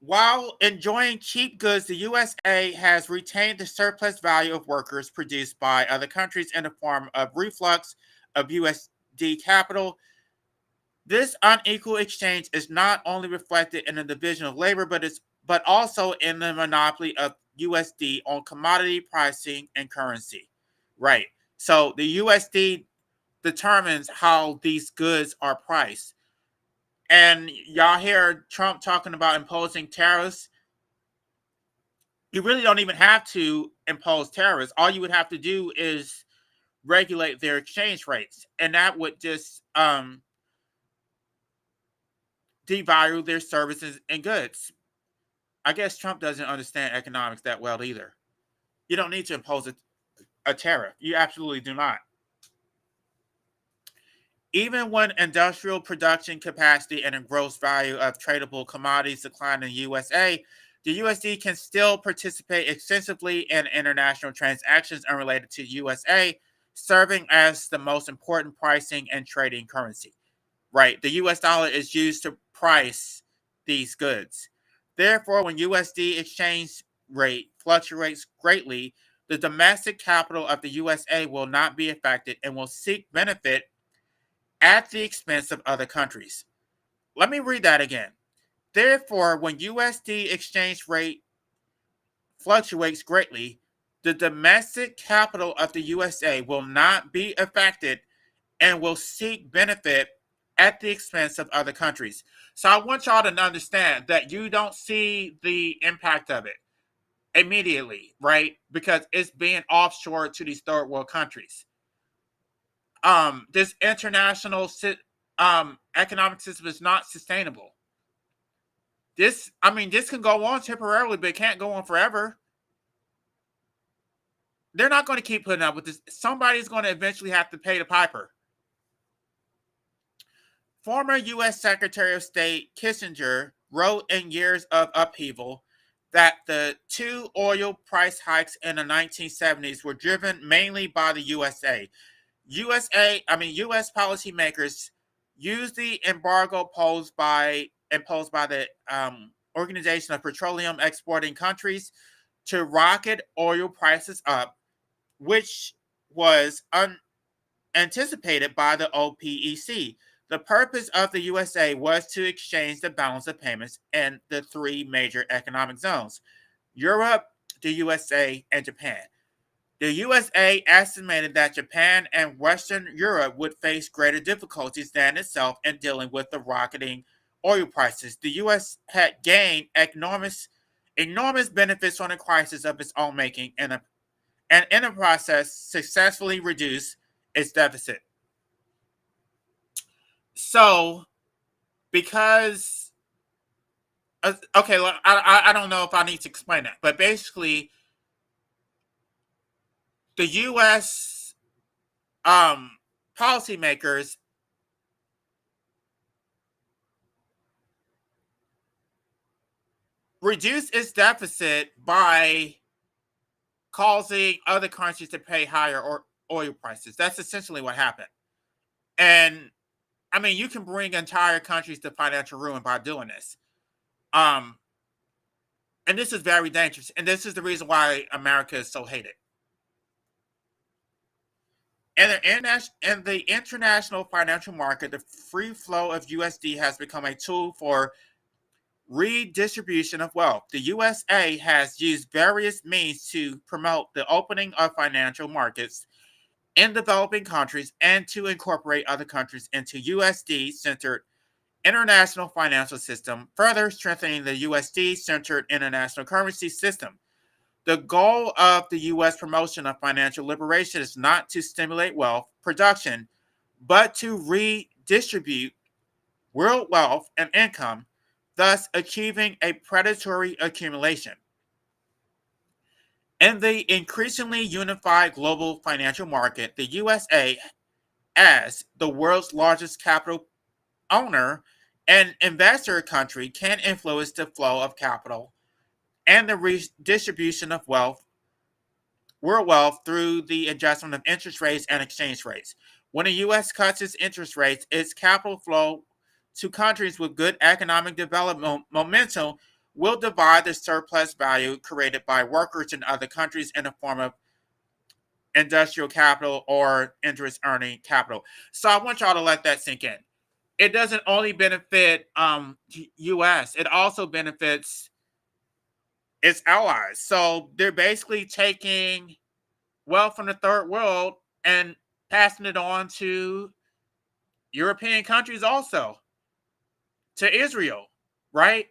While enjoying cheap goods, the USA has retained the surplus value of workers produced by other countries in the form of reflux of USD capital. This unequal exchange is not only reflected in the division of labor, but also in the monopoly of USD on commodity pricing and currency. Right. So the USD determines how these goods are priced. And y'all hear Trump talking about imposing tariffs. You really don't even have to impose tariffs. All you would have to do is regulate their exchange rates, and that would just devalue their services and goods. I guess Trump doesn't understand economics that well either. You don't need to impose a tariff. You absolutely do not. Even when industrial production capacity and the gross value of tradable commodities decline in the USA, the USD can still participate extensively in international transactions unrelated to USA, serving as the most important pricing and trading currency. Right? The US dollar is used to price these goods. Therefore, when USD exchange rate fluctuates greatly, the domestic capital of the USA will not be affected and will seek benefit at the expense of other countries. Let me read that again. Therefore, when USD exchange rate fluctuates greatly, the domestic capital of the USA will not be affected and will seek benefit at the expense of other countries. So I want y'all to understand that you don't see the impact of it immediately, right? Because it's being offshore to these third world countries. This international economic system is not sustainable. This can go on temporarily, but it can't go on forever. They're not going to keep putting up with this. Somebody's going to eventually have to pay the piper. Former U.S. Secretary of State Kissinger wrote in Years of Upheaval that the two oil price hikes in the 1970s were driven mainly by the USA. U.S. policymakers used the embargo imposed by the Organization of Petroleum Exporting Countries to rocket oil prices up, which was anticipated by the OPEC. The purpose of the USA was to exchange the balance of payments in the three major economic zones: Europe, the USA, and Japan. The USA estimated that Japan and Western Europe would face greater difficulties than itself in dealing with the rocketing oil prices. The US had gained enormous benefits from the crisis of its own making, and in the process successfully reduced its deficit. So, because okay, I don't know if I need to explain that, but basically, the U.S. Policymakers reduced its deficit by causing other countries to pay higher oil prices. That's essentially what happened. And you can bring entire countries to financial ruin by doing this. Um, and this is very dangerous. And this is the reason why America is so hated. In the international financial market, the free flow of USD has become a tool for redistribution of wealth. The USA has used various means to promote the opening of financial markets in developing countries and to incorporate other countries into USD-centered international financial system, further strengthening the USD-centered international currency system. The goal of the U.S. promotion of financial liberation is not to stimulate wealth production, but to redistribute world wealth and income, thus achieving a predatory accumulation. In the increasingly unified global financial market, the USA, as the world's largest capital owner and investor country, can influence the flow of capital and the redistribution of world wealth through the adjustment of interest rates and exchange rates. When the U.S. cuts its interest rates, its capital flow to countries with good economic development momentum will divide the surplus value created by workers in other countries in the form of industrial capital or interest earning capital. So I want y'all to let that sink in. It doesn't only benefit U.S., it also benefits its allies. So they're basically taking wealth from the third world and passing it on to European countries also, to Israel, right?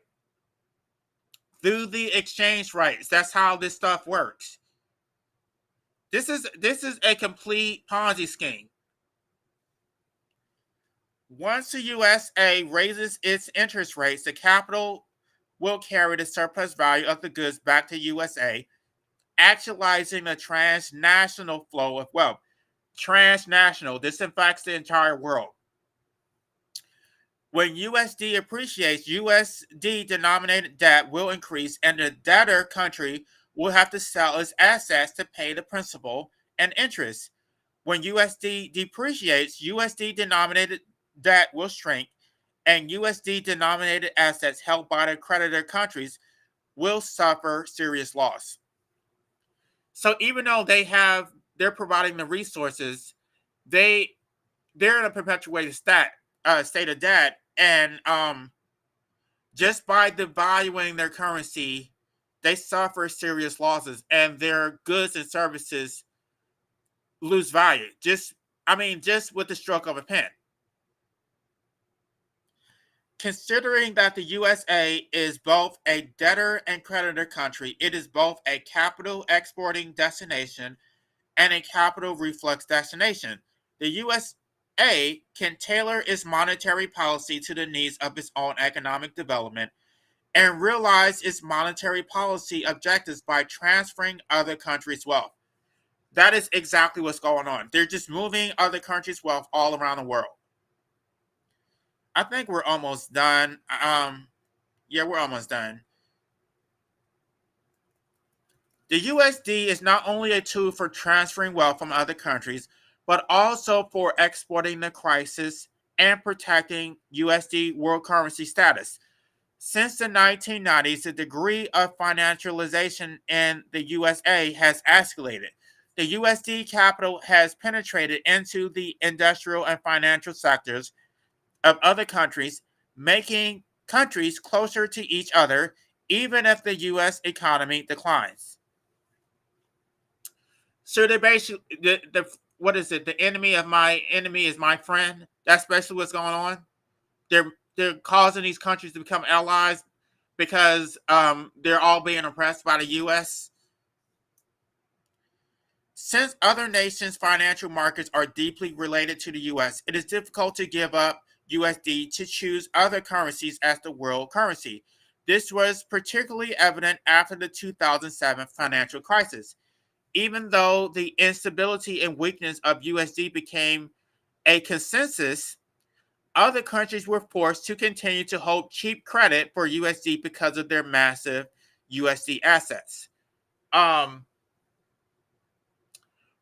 Through the exchange rates. That's how this stuff works. This is a complete Ponzi scheme. Once the USA raises its interest rates, the capital will carry the surplus value of the goods back to USA, actualizing the transnational flow of wealth. Transnational, this affects the entire world. When USD appreciates, USD denominated debt will increase, and the debtor country will have to sell its assets to pay the principal and interest. When USD depreciates, USD denominated debt will shrink, and USD denominated assets held by the creditor countries will suffer serious loss. So even though they're providing the resources, they're in a perpetuated state of debt, and just by devaluing their currency, they suffer serious losses, and their goods and services lose value. Just with the stroke of a pen. Considering that the USA is both a debtor and creditor country, it is both a capital exporting destination and a capital reflux destination. The USA can tailor its monetary policy to the needs of its own economic development and realize its monetary policy objectives by transferring other countries' wealth. That is exactly what's going on. They're just moving other countries' wealth all around the world. I think we're almost done. Yeah, we're almost done. The USD is not only a tool for transferring wealth from other countries, but also for exporting the crisis and protecting USD world currency status. Since the 1990s, the degree of financialization in the USA has escalated. The USD capital has penetrated into the industrial and financial sectors of other countries, making countries closer to each other, even if the US economy declines. So they basically the what is it? The enemy of my enemy is my friend. That's basically what's going on. They're causing these countries to become allies because they're all being oppressed by the U.S. Since other nations' financial markets are deeply related to the U.S., it is difficult to give up USD to choose other currencies as the world currency. This was particularly evident after the 2007 financial crisis. Even though the instability and weakness of USD became a consensus, other countries were forced to continue to hold cheap credit for USD because of their massive USD assets. Um,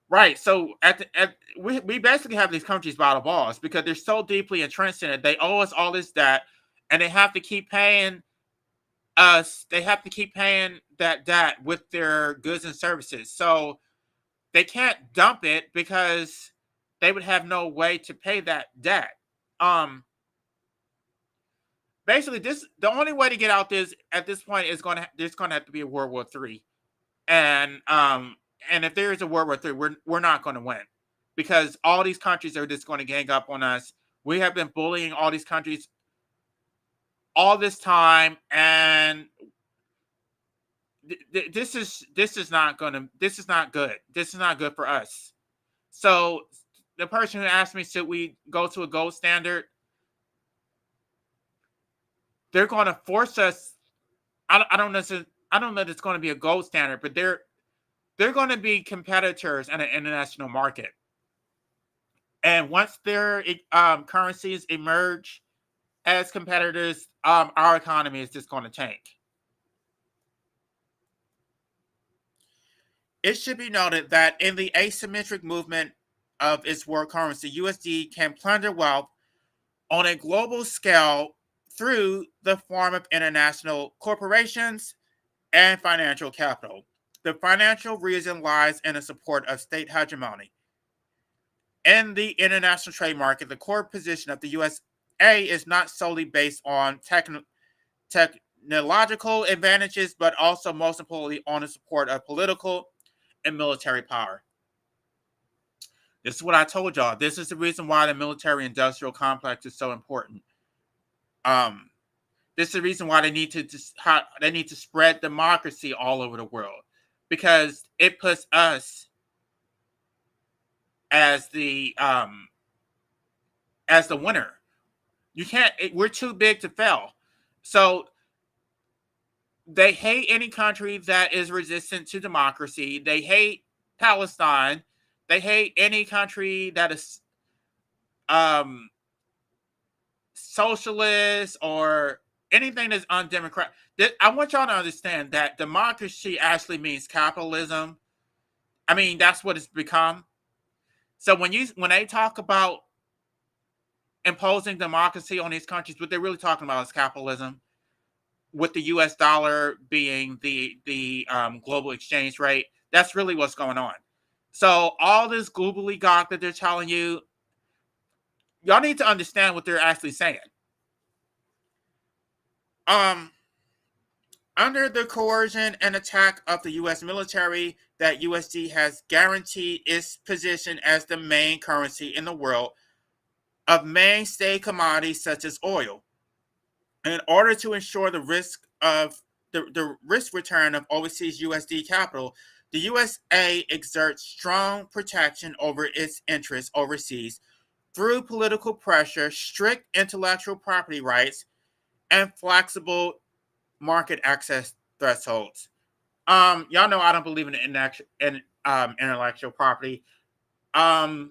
right. So we basically have these countries by the balls because they're so deeply entrenched in it. They owe us all this debt, and they have to keep paying us. They have to keep paying that debt with their goods and services. So they can't dump it because they would have no way to pay that debt. Um, Basically, the only way to get out this at this point is there's going to have to be a World War III, and if there is a World War III, we're not going to win because all these countries are just going to gang up on us. We have been bullying all these countries all this time, and this is not good. This is not good for us. So the person who asked me, should we go to a gold standard? They're going to force us. I don't know. I don't know that it's going to be a gold standard, but they're going to be competitors in an international market. And once their currencies emerge as competitors, our economy is just going to tank. It should be noted that in the asymmetric movement of its world currency, USD can plunder wealth on a global scale through the form of international corporations and financial capital. The financial reason lies in the support of state hegemony. In the international trade market, the core position of the USA is not solely based on technological advantages, but also, most importantly, on the support of political and military power. This is what I told y'all. This is the reason why the military-industrial complex is so important. This is the reason why they need to spread democracy all over the world, because it puts us as the winner. You can't. We're too big to fail. So they hate any country that is resistant to democracy. They hate Palestine. They hate any country that is um, socialist or anything that's undemocratic. I want y'all to understand that democracy actually means capitalism. I mean, that's what it's become. So when they talk about imposing democracy on these countries, what they're really talking about is capitalism, with the U.S. dollar being the global exchange rate. That's really what's going on. So all this googly gawk that they're telling you, y'all need to understand what they're actually saying. Um, Under the coercion and attack of the U.S. military, that USD has guaranteed its position as the main currency in the world of mainstay commodities such as oil. In order to ensure the risk return of overseas USD capital, the USA exerts strong protection over its interests overseas through political pressure, strict intellectual property rights, and flexible market access thresholds. Y'all know I don't believe in intellectual property. Um,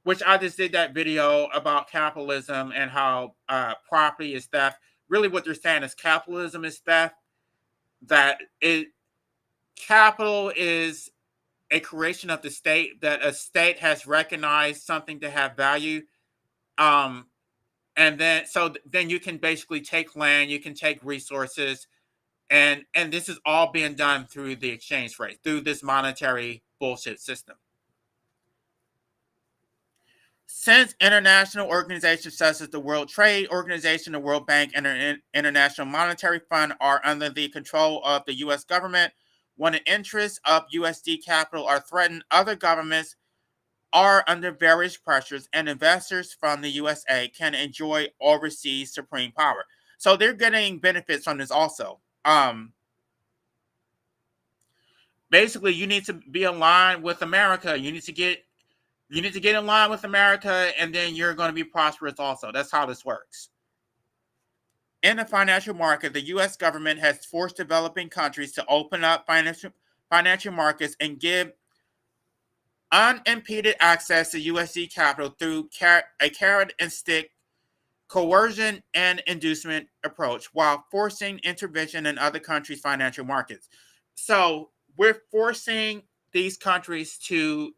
which I just did that video about capitalism and how property is theft. Really, what they're saying is capitalism is theft. That it capital is a creation of the state. That a state has recognized something to have value. Um, and then you can basically take land, you can take resources, and this is all being done through the exchange rate, through this monetary bullshit system. Since international organizations such as the World Trade Organization, the World Bank, and the International Monetary Fund are under the control of the U.S. government, when the interests of USD capital are threatened, other governments are under various pressures, and investors from the USA can enjoy overseas supreme power. So they're getting benefits from this also. Basically, you need to be aligned with America. You need to get in line with America, and then you're going to be prosperous also. That's how this works. In the financial market, the U.S. government has forced developing countries to open up financial markets and give unimpeded access to USD capital through a carrot and stick coercion and inducement approach, while forcing intervention in other countries' financial markets. So we're forcing these countries to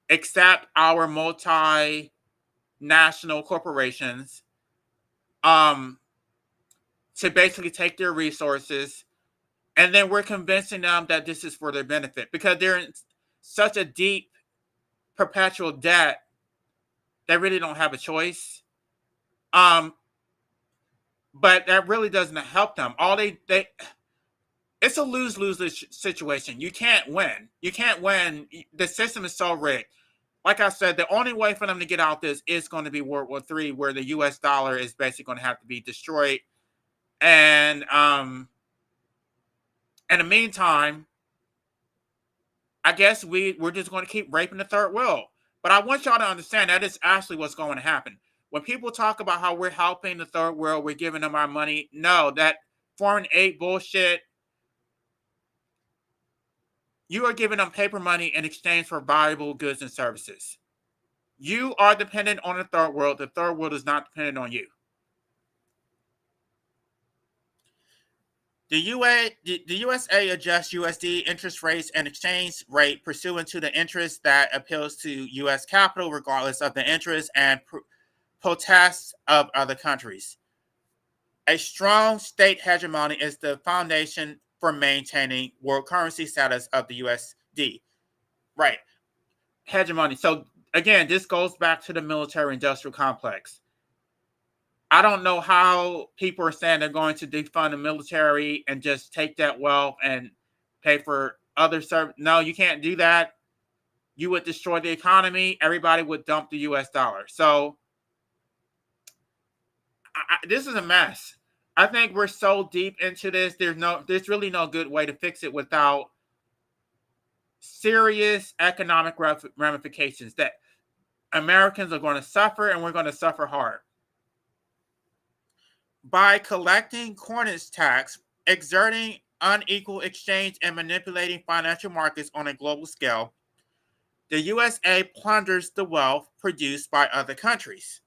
accept our multinational corporations, to basically take their resources, and then we're convincing them that this is for their benefit because they're in such a deep perpetual debt they really don't have a choice. Um, but that really doesn't help them. All they it's a lose-lose situation. You can't win. You can't win. The system is so rigged. Like I said, the only way for them to get out this is going to be World War III, where the U.S. dollar is basically going to have to be destroyed. And in the meantime, I guess we're just going to keep raping the third world. But I want y'all to understand that is actually what's going to happen. When people talk about how we're helping the third world, we're giving them our money. No, that foreign aid bullshit. You are giving them paper money in exchange for valuable goods and services. You are dependent on the third world. The third world is not dependent on you. The USA adjusts USD interest rates and exchange rate pursuant to the interest that appeals to U.S. capital, regardless of the interest and protests of other countries. A strong state hegemony is the foundation for maintaining world currency status of the USD. Right. Hegemony. So again, this goes back to the military-industrial complex. I don't know how people are saying they're going to defund the military and just take that wealth and pay for other service. No, you can't do that. You would destroy the economy. Everybody would dump the U.S. dollar. So this is a mess. I think we're so deep into this. There's really no good way to fix it without serious economic ramifications. That Americans are going to suffer, and we're going to suffer hard. By collecting cornage tax, exerting unequal exchange, and manipulating financial markets on a global scale, the USA plunders the wealth produced by other countries.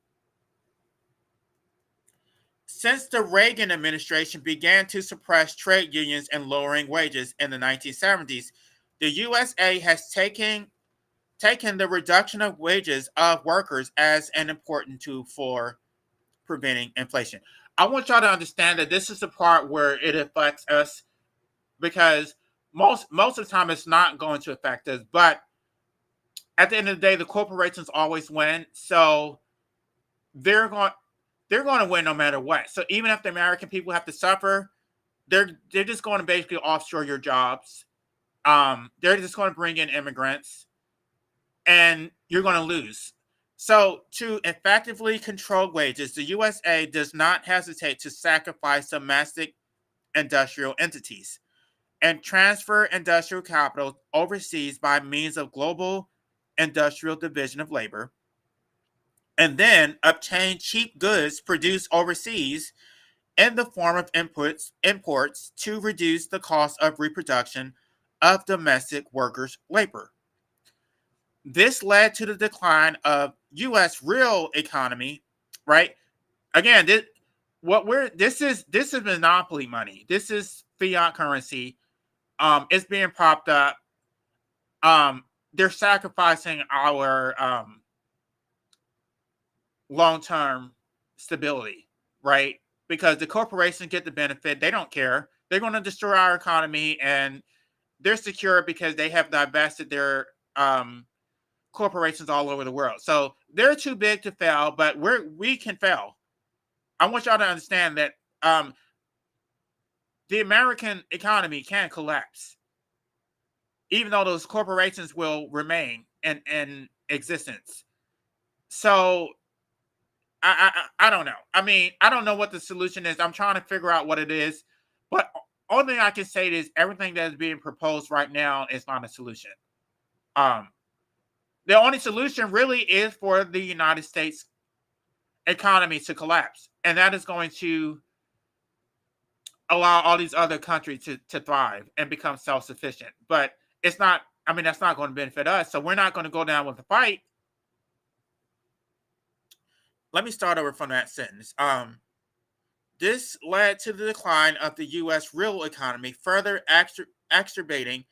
Since the Reagan administration began to suppress trade unions and lowering wages in the 1970s, the USA has taken the reduction of wages of workers as an important tool for preventing inflation. I want y'all to understand that this is the part where it affects us, because most of the time it's not going to affect us, but at the end of the day, the corporations always win, so they're going they're going to win no matter what. So even if the American people have to suffer, they're just going to basically offshore your jobs. They're just going to bring in immigrants, and you're going to lose. So to effectively control wages, the USA does not hesitate to sacrifice domestic industrial entities and transfer industrial capital overseas by means of global industrial division of labor, and then obtain cheap goods produced overseas in the form of imports to reduce the cost of reproduction of domestic workers' labor. This led to the decline of U.S. real economy, right? Again, this is monopoly money. This is fiat currency. It's being propped up. They're sacrificing our long-term stability, right? Because the corporations get the benefit. They don't care. They're going to destroy our economy, and they're secure because they have divested their corporations all over the world. So they're too big to fail, but we can fail. I want y'all to understand that the American economy can collapse, even though those corporations will remain in existence. So I don't know. I mean, I don't know what the solution is. I'm trying to figure out what it is, but only thing I can say is everything that is being proposed right now is not a solution. Um, the only solution really is for the United States economy to collapse, and that is going to allow all these other countries to thrive and become self-sufficient. But it's not, I mean, that's not going to benefit us. So we're not going to go down with the fight. Let me start over from that sentence. This led to the decline of the U.S. real economy, further exacerbating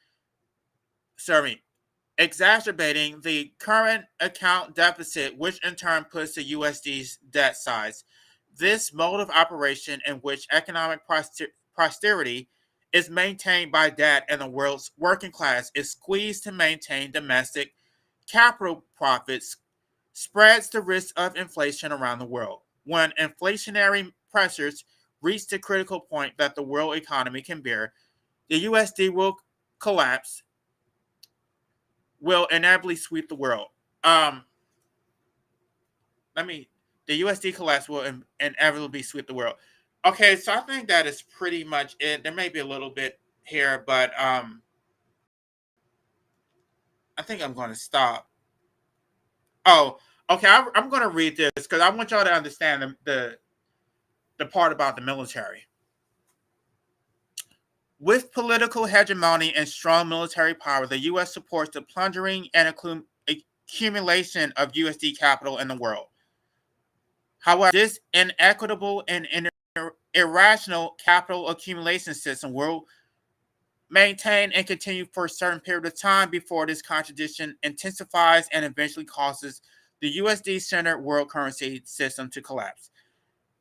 the current account deficit, which in turn puts the USD's debt size. This mode of operation, in which economic prosperity is maintained by debt and the world's working class is squeezed to maintain domestic capital profits, spreads the risk of inflation around the world. When inflationary pressures reach the critical point that the world economy can bear, the USD will collapse, will inevitably sweep the world. The USD collapse will inevitably sweep the world. Okay, so I think that is pretty much it. There may be a little bit here, but I think I'm going to stop. Oh, okay. I'm going to read this because I want y'all to understand the part about the military. With political hegemony and strong military power, the U.S. supports the plundering and accumulation of USD capital in the world. However, this inequitable and irrational capital accumulation system will maintain and continue for a certain period of time before this contradiction intensifies and eventually causes the USD-centered world currency system to collapse.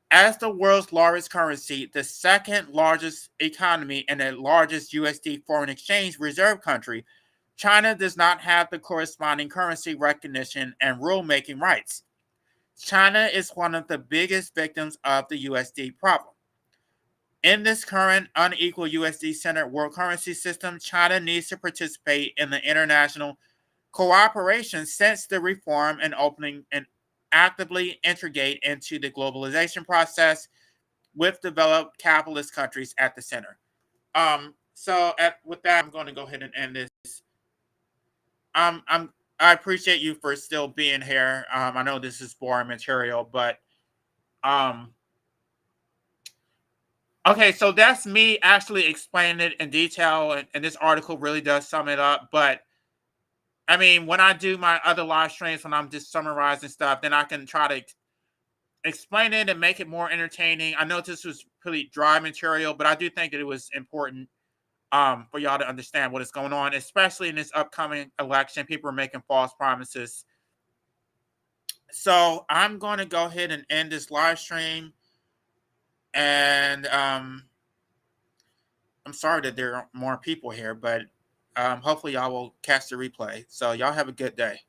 As the world's largest currency, the second largest economy, and the largest USD foreign exchange reserve country, China does not have the corresponding currency recognition and rule-making rights. China is one of the biggest victims of the USD problem. In this current unequal USD-centered world currency system, China needs to participate in the international cooperation since the reform and opening and actively integrate into the globalization process with developed capitalist countries at the center. With that, I'm going to go ahead and end this. I appreciate you for still being here. I know this is boring material, but um, okay, so that's me actually explaining it in detail, and this article really does sum it up. But I mean, when I do my other live streams, when I'm just summarizing stuff, then I can try to explain it and make it more entertaining. I know this was pretty dry material, but I do think that it was important for y'all to understand what is going on, especially in this upcoming election. People are making false promises. So I'm going to go ahead and end this live stream. And I'm sorry that there are more people here, but hopefully y'all will catch the replay. So y'all have a good day.